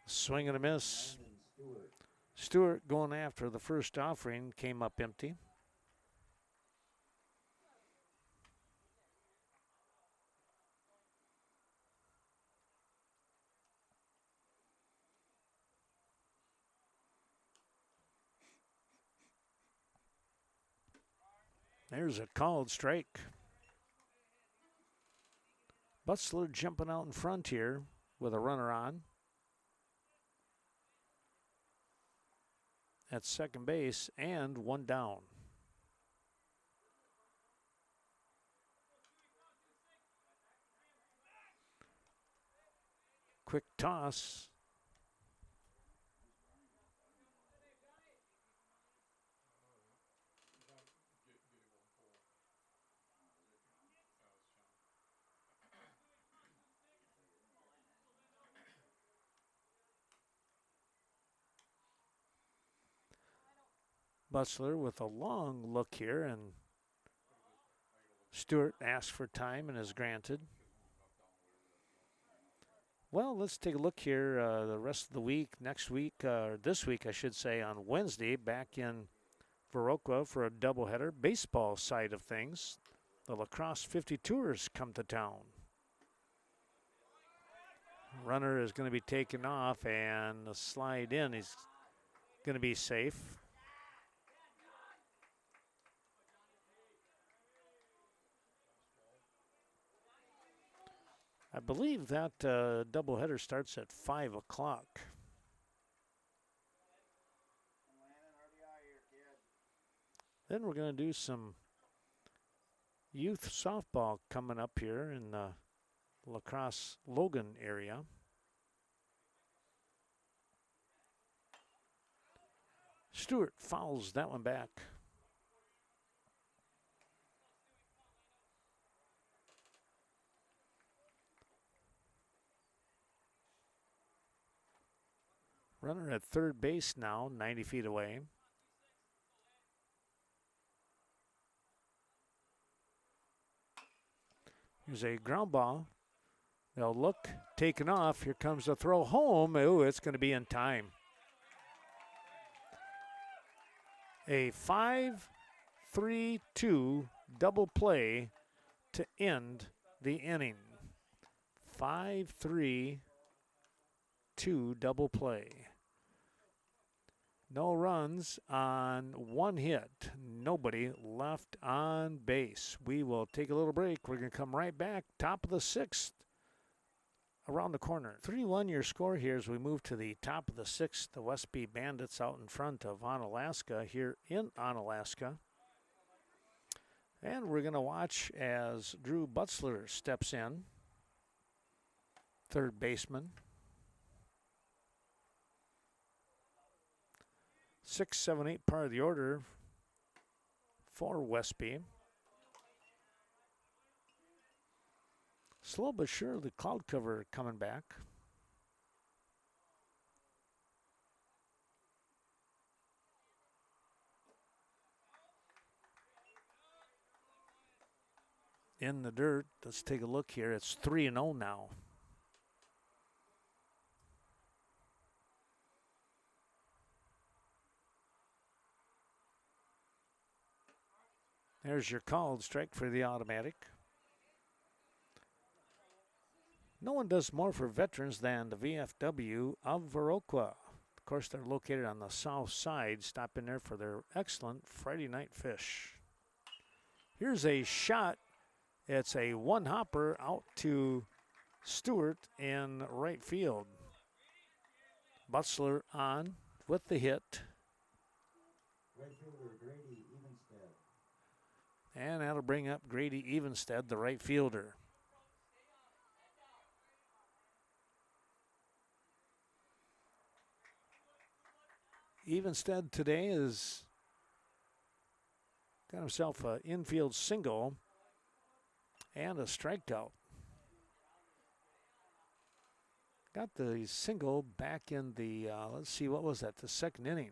Swing and a miss. Stewart going after the first offering, came up empty. There's a called strike. Butzler jumping out in front here with a runner on. At second base and one down. Quick toss. Butzler with a long look here, and Stewart asks for time and is granted. Well, let's take a look here the rest of the week, next week, or this week, I should say, on Wednesday, back in Viroqua for a doubleheader. Baseball side of things, the Lacrosse 52ers come to town. Runner is going to be taken off, and the slide in is going to be safe. I believe that doubleheader starts at 5 o'clock. Then we're going to do some youth softball coming up here in the Lacrosse Logan area. Stewart fouls that one back. Runner at third base now, 90 feet away. Here's a ground ball. They'll look, taken off. Here comes the throw home. Ooh, it's going to be in time. A 5-3-2 double play to end the inning. 5-3-2 2 double play. No runs on 1 hit. Nobody left on base. We will take a little break. We're going to come right back. Top of the 6th. Around the corner. 3-1 your score here as we move to the top of the 6th. The Westby Bandits out in front of Onalaska here in Onalaska. And we're going to watch as Drew Butzler steps in. Third baseman. 6, 7, 8 part of the order for Westby. Slow but sure, the cloud cover coming back. In the dirt, let's take a look here. It's 3-0 now. There's your called strike for the automatic. No one does more for veterans than the VFW of Viroqua. Of course, they're located on the south side. Stop in there for their excellent Friday night fish. Here's a shot. It's a one-hopper out to Stewart in right field. Butzler on with the hit. Right fielder Grady Evenstead. And that'll bring up Grady Evenstead, the right fielder. Evenstead today has got himself an infield single and a strikeout. Got the single back in the, let's see, what was that? The second inning,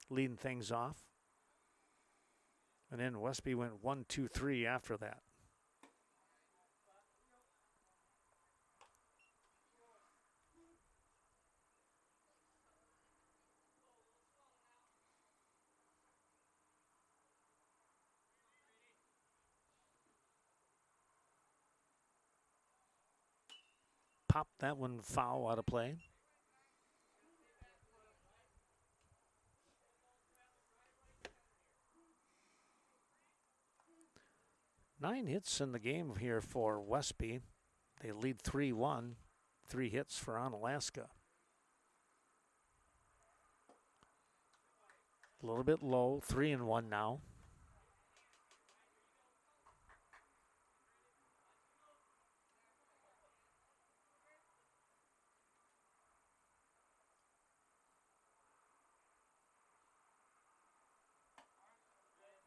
leading things off. And then Westby went 1, 2, 3 after that. Popped that one foul out of play. Nine hits in the game here for Westby. They lead 3-1. 3 hits for Onalaska. A little bit low, 3-1 now.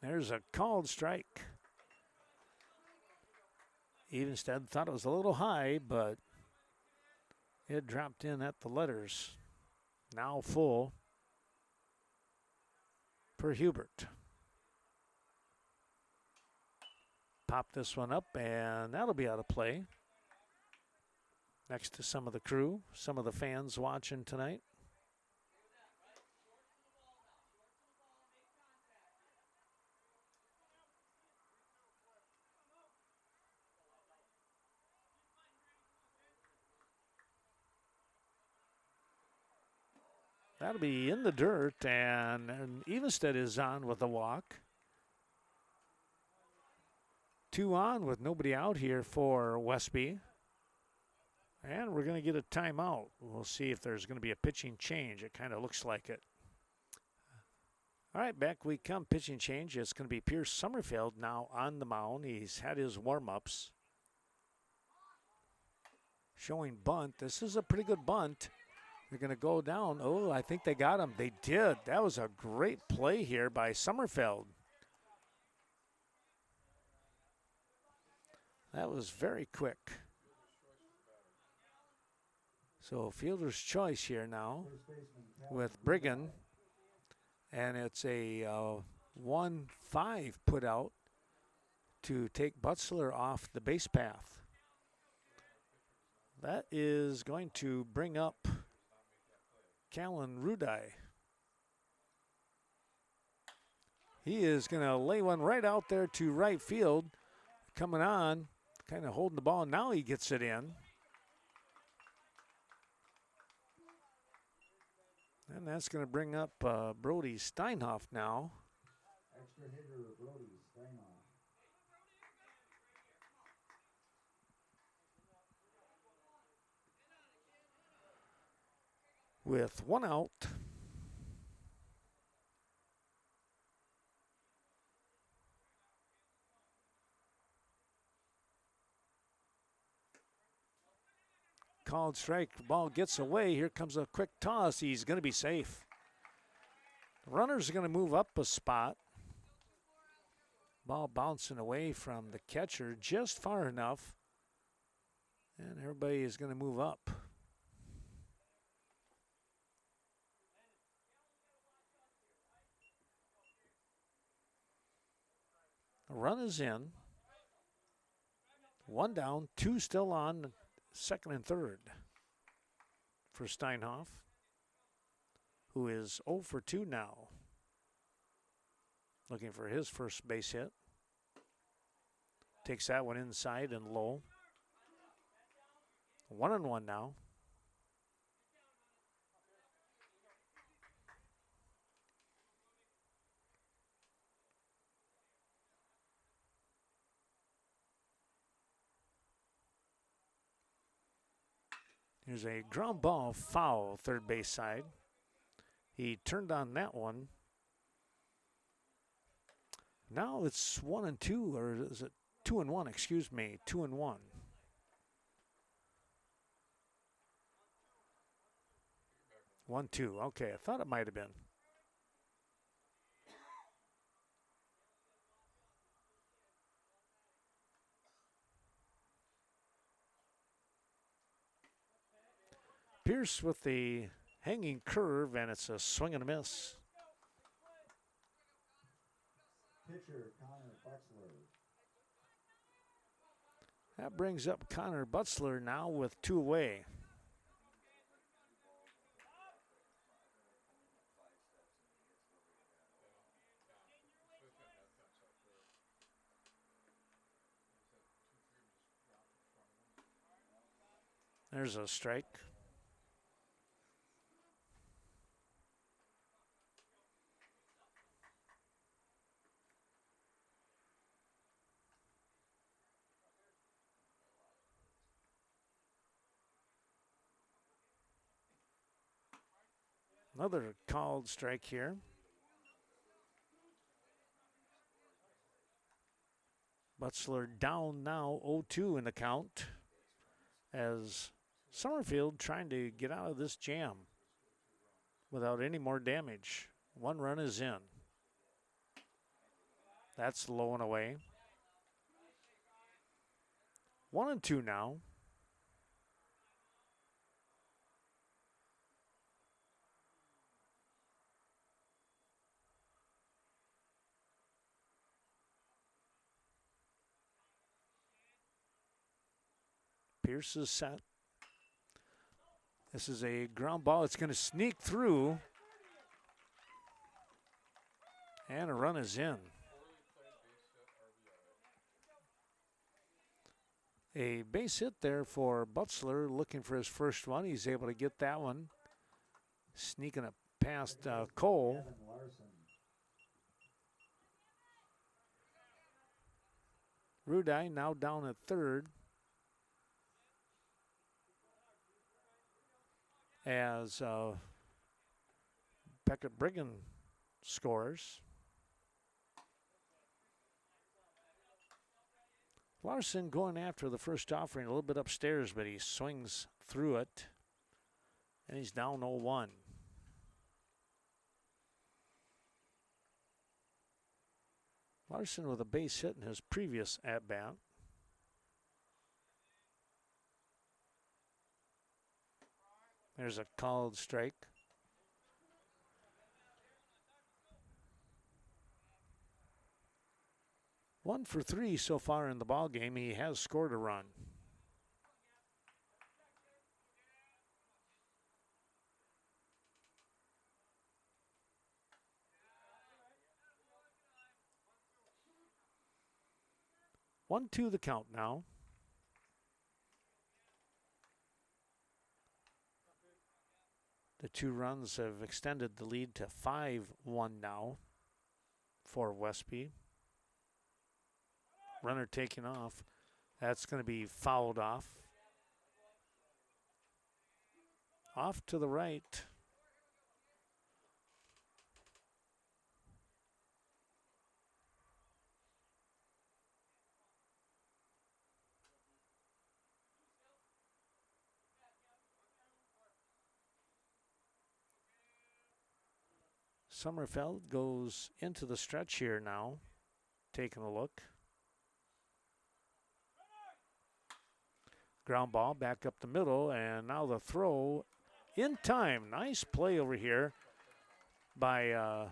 There's a called strike. Evenstead thought it was a little high, but it dropped in at the letters. Now full for Hubert. Pop this one up, and that'll be out of play. Next to some of the crew, some of the fans watching tonight. That'll be in the dirt, and Evenstead is on with a walk. 2 on with nobody out here for Westby. And we're going to get a timeout. We'll see if there's going to be a pitching change. It kind of looks like it. All right, back we come. Pitching change. It's going to be Pierce Summerfield now on the mound. He's had his warm-ups. Showing bunt. This is a pretty good bunt. They're going to go down. Oh, I think they got him. They did. That was a great play here by Summerfield. That was very quick. So fielder's choice here now with Brigham. And it's a 1-5 put out to take Butzler off the base path. That is going to bring up Callan Rudai. He is going to lay one right out there to right field. Coming on, kind of holding the ball. Now he gets it in. And that's going to bring up Brody Steinhoff now. Extra hitter Brody Steinoff. With one out. Called strike. The ball gets away. Here comes a quick toss. He's going to be safe. The runners are going to move up a spot. Ball bouncing away from the catcher just far enough. And everybody is going to move up. A run is in. One down, two still on, second and third for Steinhoff, who is 0 for 2 now. Looking for his first base hit. Takes that one inside and low. 1-1 now. Here's a ground ball foul, third base side. He turned on that one. Now it's 1-2, or is it 2-1? Excuse me, 2-1. One, two. Okay, I thought it might have been. Pierce with the hanging curve, and it's a swing and a miss. Pitcher Connor Butzler. That brings up Connor Butzler now with two away. There's a strike. Another called strike here. Butzler down now 0-2 in the count as Summerfield trying to get out of this jam without any more damage. One run is in. That's low and away. 1-2 now. Pierce is set. This is a ground ball. It's going to sneak through. And a run is in. A base hit there for Butzler, looking for his first one. He's able to get that one. Sneaking it past Cole. Rudai now down at third. As Beckett Brigham scores. Larson going after the first offering a little bit upstairs, but he swings through it. And he's down 0-1. Larson with a base hit in his previous at-bat. There's a called strike. One for three so far in the ball game. He has scored a run. One, two the count now. The 2 runs have extended the lead to 5-1 now for Westby. Runner taking off. That's going to be fouled off. Off to the right. Sommerfeld goes into the stretch here now, taking a look. Ground ball back up the middle, and now the throw in time. Nice play over here by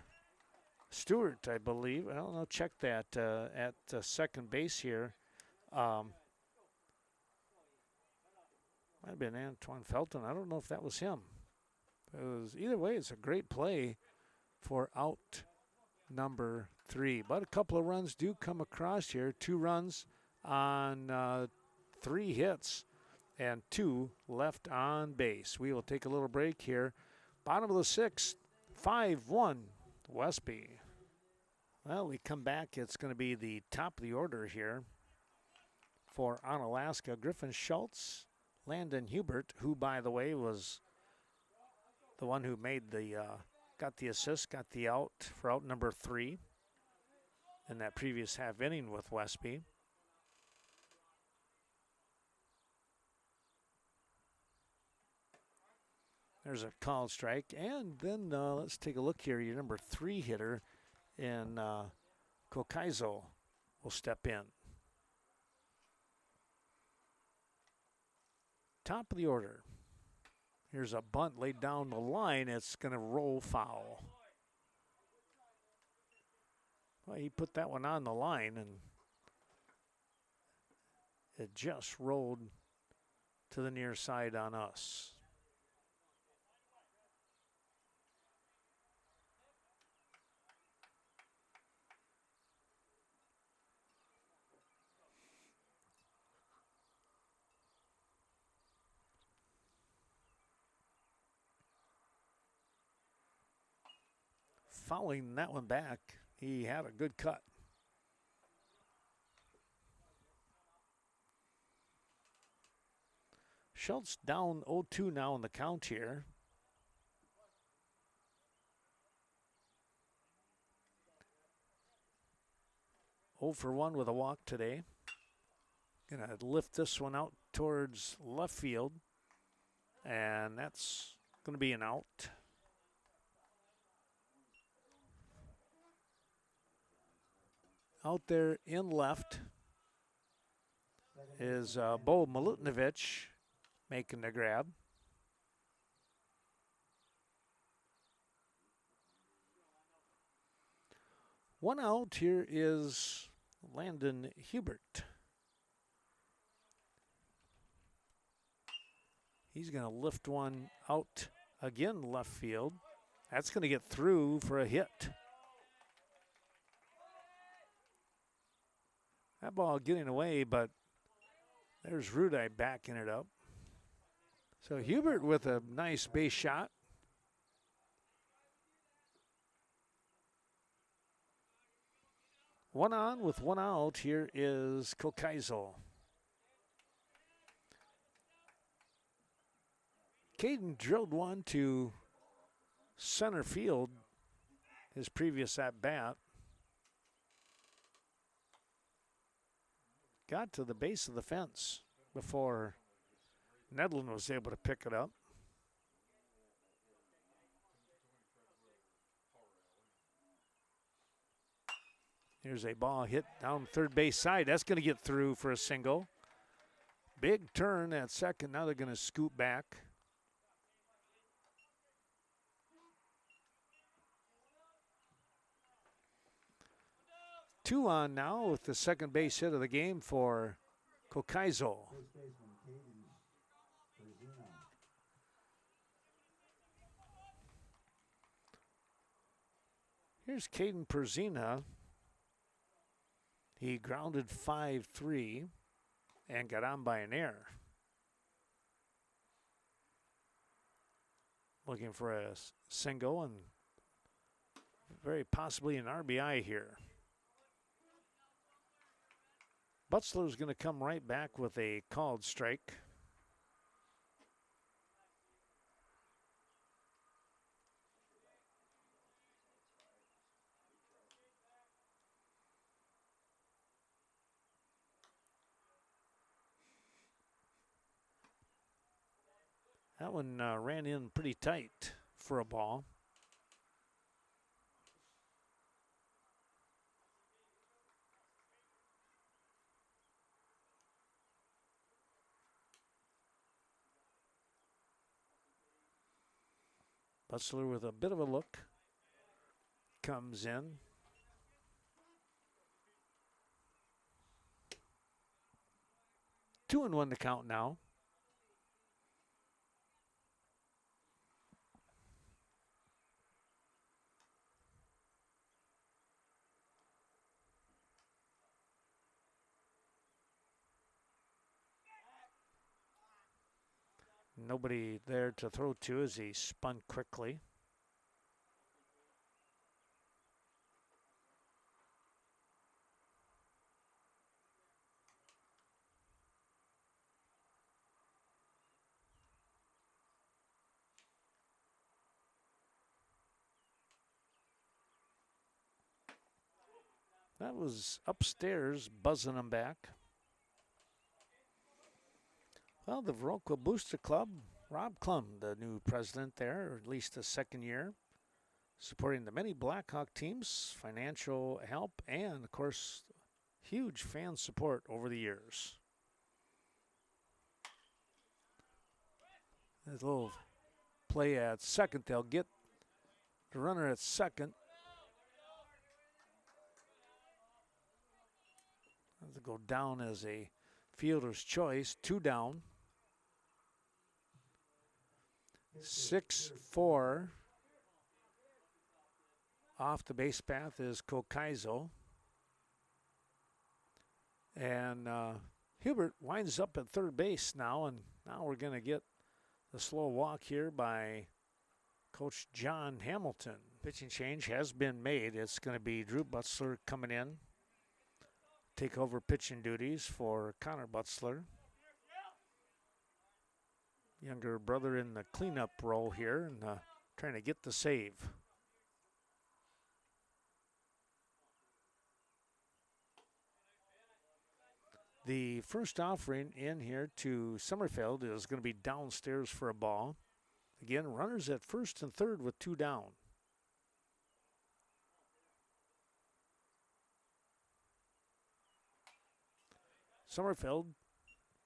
Stewart, I believe. I don't know, check that at second base here. Might have been Antoine Felton. I don't know if that was him. Either way, it's a great play for out number 3. But a couple of runs do come across here. 2 runs on 3 hits and 2 left on base. We will take a little break here. Bottom of the 6th, 5-1 Westby. Well, we come back. It's going to be the top of the order here for Onalaska. Griffin Schultz, Landon Hubert, who, by the way, was the one who made the got the assist, got the out for out number 3 in that previous half inning with Westby. There's a called strike. And then let's take a look here. Your number 3 hitter in Kokaizo will step in. Top of the order. Here's a bunt laid down the line. It's going to roll foul. Well, he put that one on the line, and it just rolled to the near side on us. Fouling that one back, he had a good cut. Schultz down 0-2 now in the count here. Oh for 1 with a walk today. Gonna lift this one out towards left field, and that's gonna be an out. Out there in left is Bo Milutinovic making the grab. One out. Here is Landon Hubert. He's going to lift one out again left field. That's going to get through for a hit. That ball getting away, but there's Rudai backing it up. So Hubert with a nice base shot. One on with one out. Here is Kokaizo. Caden drilled one to center field his previous at bat. Got to the base of the fence before Nedlin was able to pick it up. Here's a ball hit down third base side. That's going to get through for a single. Big turn at second. Now they're going to scoot back. Two on now with the second base hit of the game for Kokaizo. Here's Caden Perzina. He grounded 5-3 and got on by an error. looking for a single and very possibly an RBI here. Butzler's going to come right back with a called strike. That one ran in pretty tight for a ball. Butzler with a bit of a look. Comes in. Two and one to count now. Nobody there to throw to as he spun quickly. That was upstairs, buzzing him back. Well, the Viroqua Booster Club, Rob Klum, the new president there, or at least the second year, supporting the many Blackhawk teams, financial help, and, of course, huge fan support over the years. That little play at second, they'll get the runner at second. They'll go down as a fielder's choice, 2 down. 6-4. Off the base path is Kokaizo. And Hubert winds up at third base now, and now we're going to get the slow walk here by Coach John Hamilton. Pitching change has been made. It's going to be Drew Butzler coming in, take over pitching duties for Connor Butzler. Younger brother in the cleanup role here and trying to get the save. The first offering in here to Summerfield is going to be downstairs for a ball. Again, runners at first and third with 2 down. Summerfield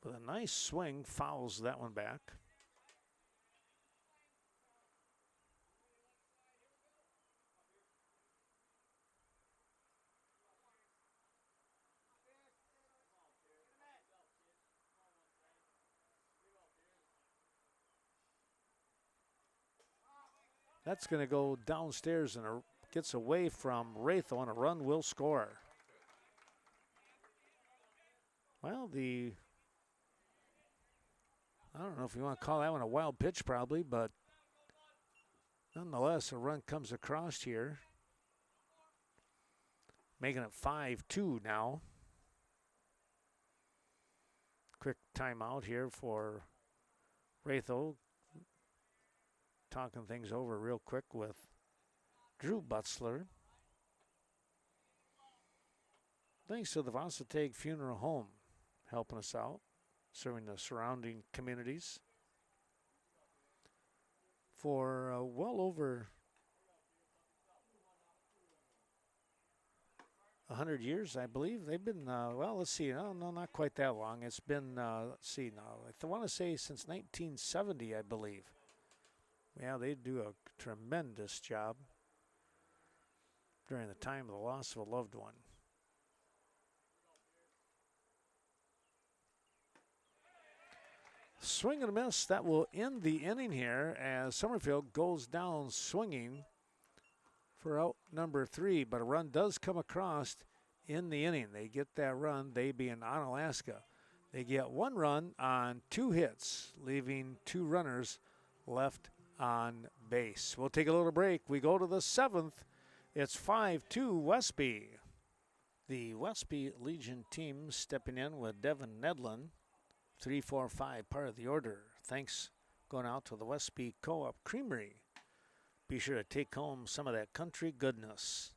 with a nice swing fouls that one back. That's going to go downstairs and gets away from Wraithel, and a run will score. Well, I don't know if you want to call that one a wild pitch probably, but nonetheless, a run comes across here, making it 5-2 now. Quick timeout here for Wraithel. Talking things over real quick with Drew Butzler. Thanks to the Vasatag Funeral Home helping us out, serving the surrounding communities for well over 100 years, I believe. They've been, well, let's see, no, not quite that long. It's been, let's see now, I want to say since 1970, I believe. Yeah, they do a tremendous job during the time of the loss of a loved one. Swing and a miss. That will end the inning here as Summerfield goes down swinging for out number 3. But a run does come across in the inning. They get that run, they being Onalaska. They get 1 run on 2 hits, leaving 2 runners left on base. We'll take a little break. We go to the 7th. It's 5-2 Westby. The Westby Legion team stepping in with Devin Nedlin. 3-4-5, part of the order. Thanks going out to the Westby Co-op Creamery. Be sure to take home some of that country goodness.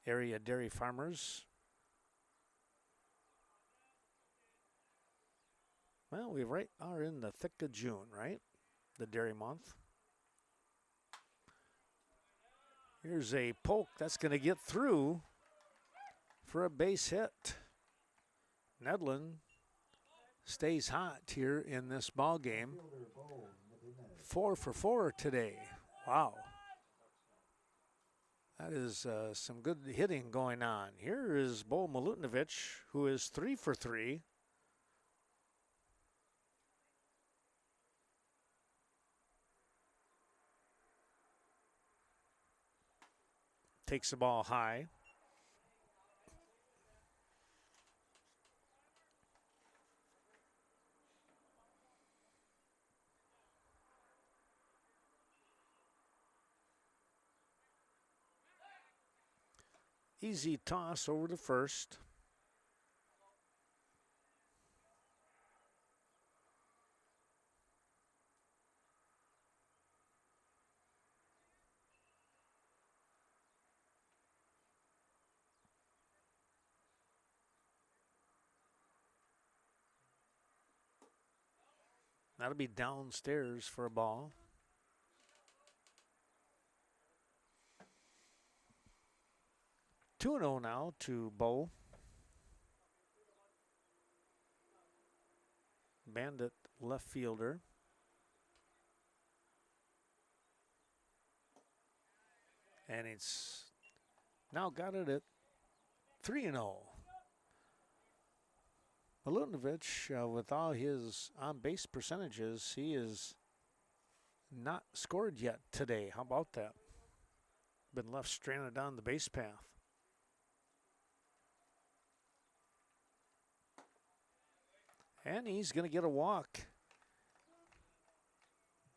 Area dairy farmers. Well, we are in the thick of June, right? The dairy month. Here's a poke that's going to get through for a base hit. Nedlin stays hot here in this ball game. 4 for 4 today. Wow. That is some good hitting going on. Here is Bo Milutinovic, who is 3 for 3. Takes the ball high. Easy toss over to first. That'll be downstairs for a ball. Two 2-0 now to Bo. Bandit left fielder. And it's now got it at 3-0. Milutinovic, with all his on-base percentages, he is not scored yet today. How about that? Been left stranded on the base path. And he's going to get a walk.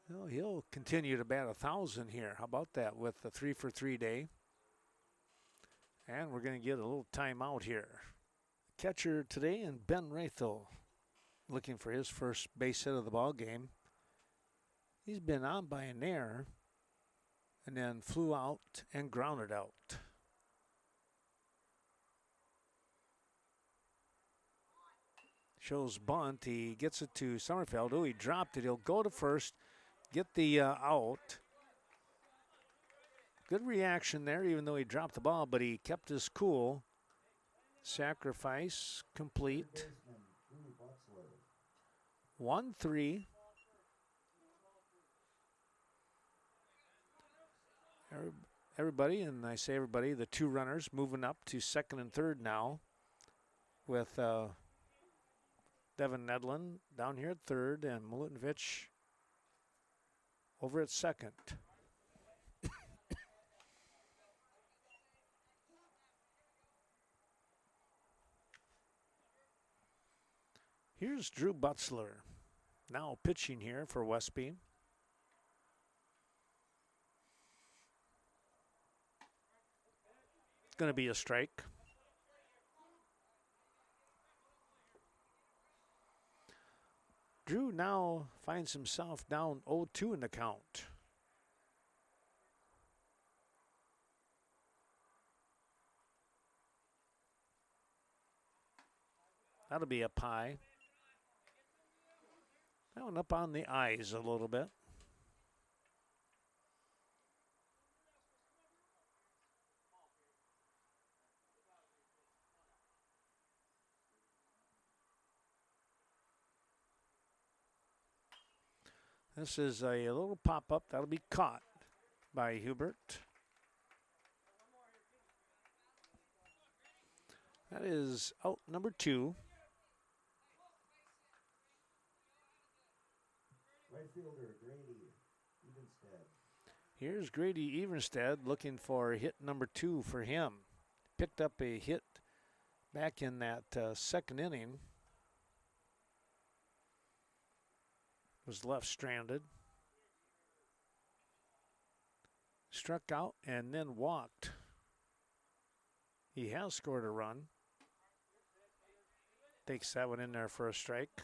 Well, he'll continue to bat 1,000 here. How about that with the 3 for 3 day? And we're going to get a little timeout here. Catcher today, and Ben Rathel looking for his first base hit of the ball game. He's been on by an error and then flew out and grounded out. Shows bunt. He gets it to Sommerfeld. Oh, he dropped it. He'll go to first, get the out. Good reaction there, even though he dropped the ball, but he kept his cool. Sacrifice complete. 1-3. Everybody, and I say everybody, the two runners moving up to second and third now with Devin Nedlin down here at third and Milutinovic over at second. Here's Drew Butzler, now pitching here for Westby. It's going to be a strike. Drew now finds himself down 0-2 in the count. That'll be a pie. That one up on the eyes a little bit. This is a little pop-up. That'll be caught by Hubert. That is out number 2. Right fielder, Grady Evenstead. Here's Grady Evenstead looking for hit number 2 for him. Picked up a hit back in that second inning. was left stranded. Struck out and then walked. He has scored a run. Takes that one in there for a strike.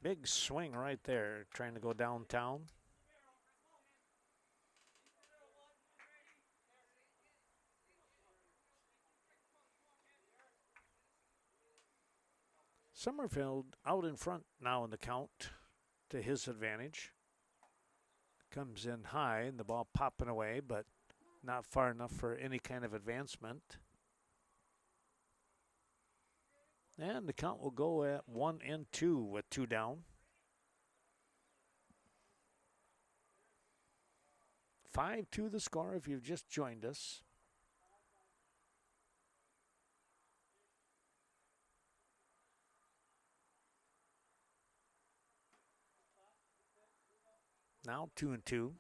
Big swing right there, trying to go downtown. Summerfield out in front now in the count to his advantage. Comes in high and the ball popping away, but not far enough for any kind of advancement. And the count will go at 1-2 with 2 down. 5-2 the score if you've just joined us. Now 2-2.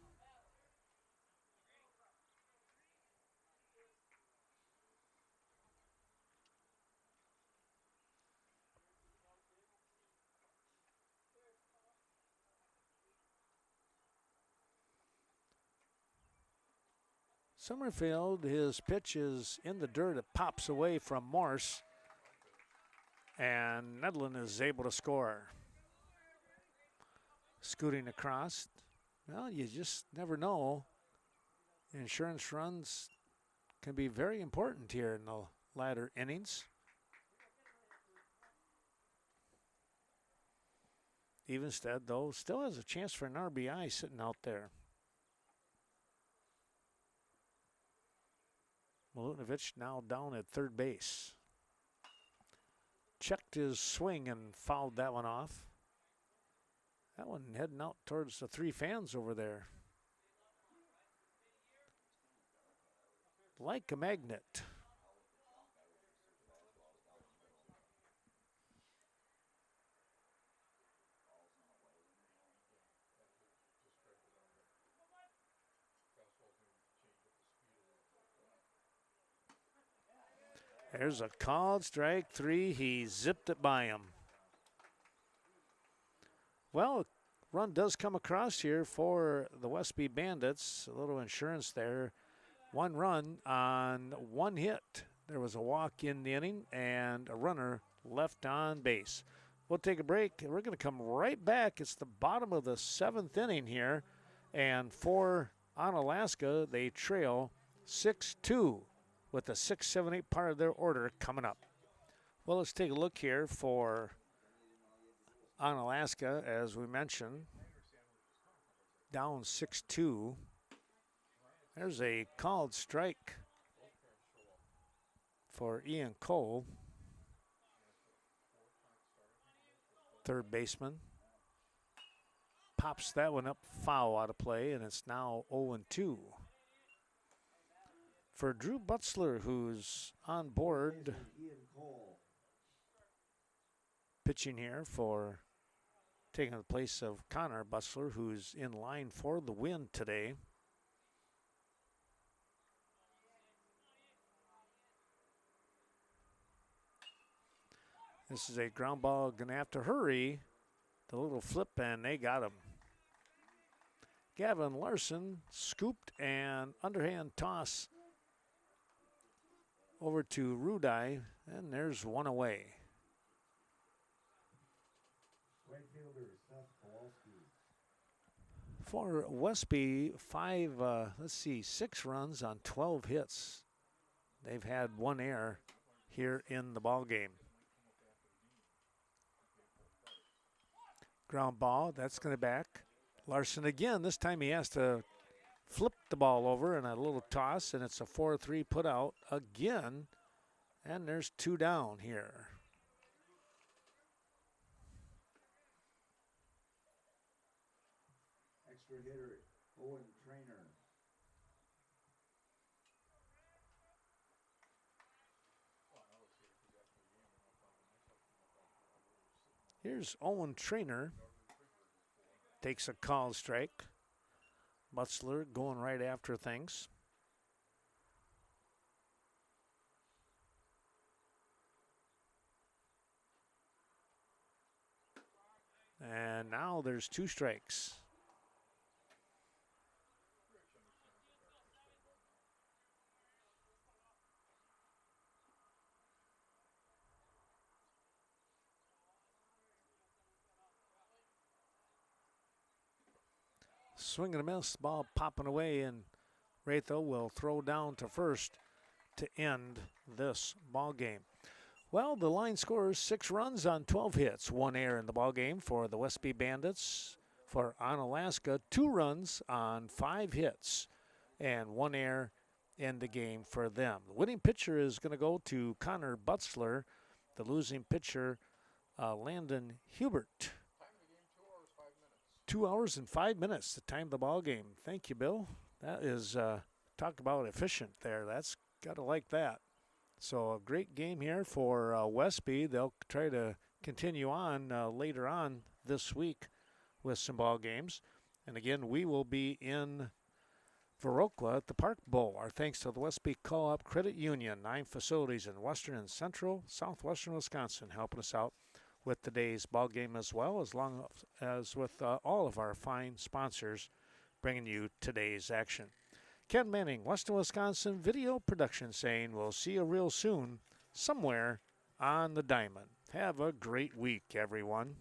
Summerfield, his pitch is in the dirt. It pops away from Morse. And Nedlin is able to score. Scooting across. Well, you just never know. Insurance runs can be very important here in the latter innings. Evenstead, though, still has a chance for an RBI sitting out there. Milutinovic now down at third base. Checked his swing and fouled that one off. That one heading out towards the 3 fans over there. Like a magnet. There's a called strike 3. He zipped it by him. Well, run does come across here for the Westby Bandits. A little insurance there. 1 run on 1 hit. There was a walk in the inning and a runner left on base. We'll take a break. We're going to come right back. It's the bottom of the 7th inning here. And for Onalaska, they trail 6-2 with the 6, 7, 8 part of their order coming up. Well, let's take a look here for Onalaska, as we mentioned. Down 6-2. There's a called strike for Ian Cole, third baseman. Pops that one up foul out of play, and it's now 0-2. For Drew Butzler, who's on board pitching here for taking the place of Connor Butzler, who's in line for the win today. This is a ground ball, going to have to hurry. The little flip, and they got him. Gavin Larson scooped and underhand toss over to Rudai, and there's one away. Right fielder, Seth Kowalski. For Westby, 6 runs on 12 hits. They've had 1 error here in the ball game. Ground ball, that's going to back. Larson again. This time he has to flip the ball over and a little toss, and it's a 4-3 put out again. And there's 2 down here. Extra hitter, Owen Trainer. Here's Owen Trainer. takes a call strike. Butzler going right after things. And now there's 2 strikes. Swing and a miss, ball popping away, and Ratho will throw down to first to end this ball game. Well, the line scores 6 runs on 12 hits, 1 error in the ball game for the Westby Bandits. For Onalaska, 2 runs on 5 hits and 1 error in the game for them. The winning pitcher is going to go to Connor Butzler. The losing pitcher, Landon Hubert. 2 hours and 5 minutes to time the ball game. Thank you, Bill. That is, talk about efficient there. That's got to like that. So a great game here for Westby. They'll try to continue on later on this week with some ball games. And again, we will be in Viroqua at the Park Bowl. Our thanks to the Westby Co-op Credit Union, 9 facilities in western and central southwestern Wisconsin, helping us out with today's ball game as well, as long as with all of our fine sponsors bringing you today's action. Ken Manning, Western Wisconsin Video Production, saying we'll see you real soon somewhere on the diamond. Have a great week, everyone.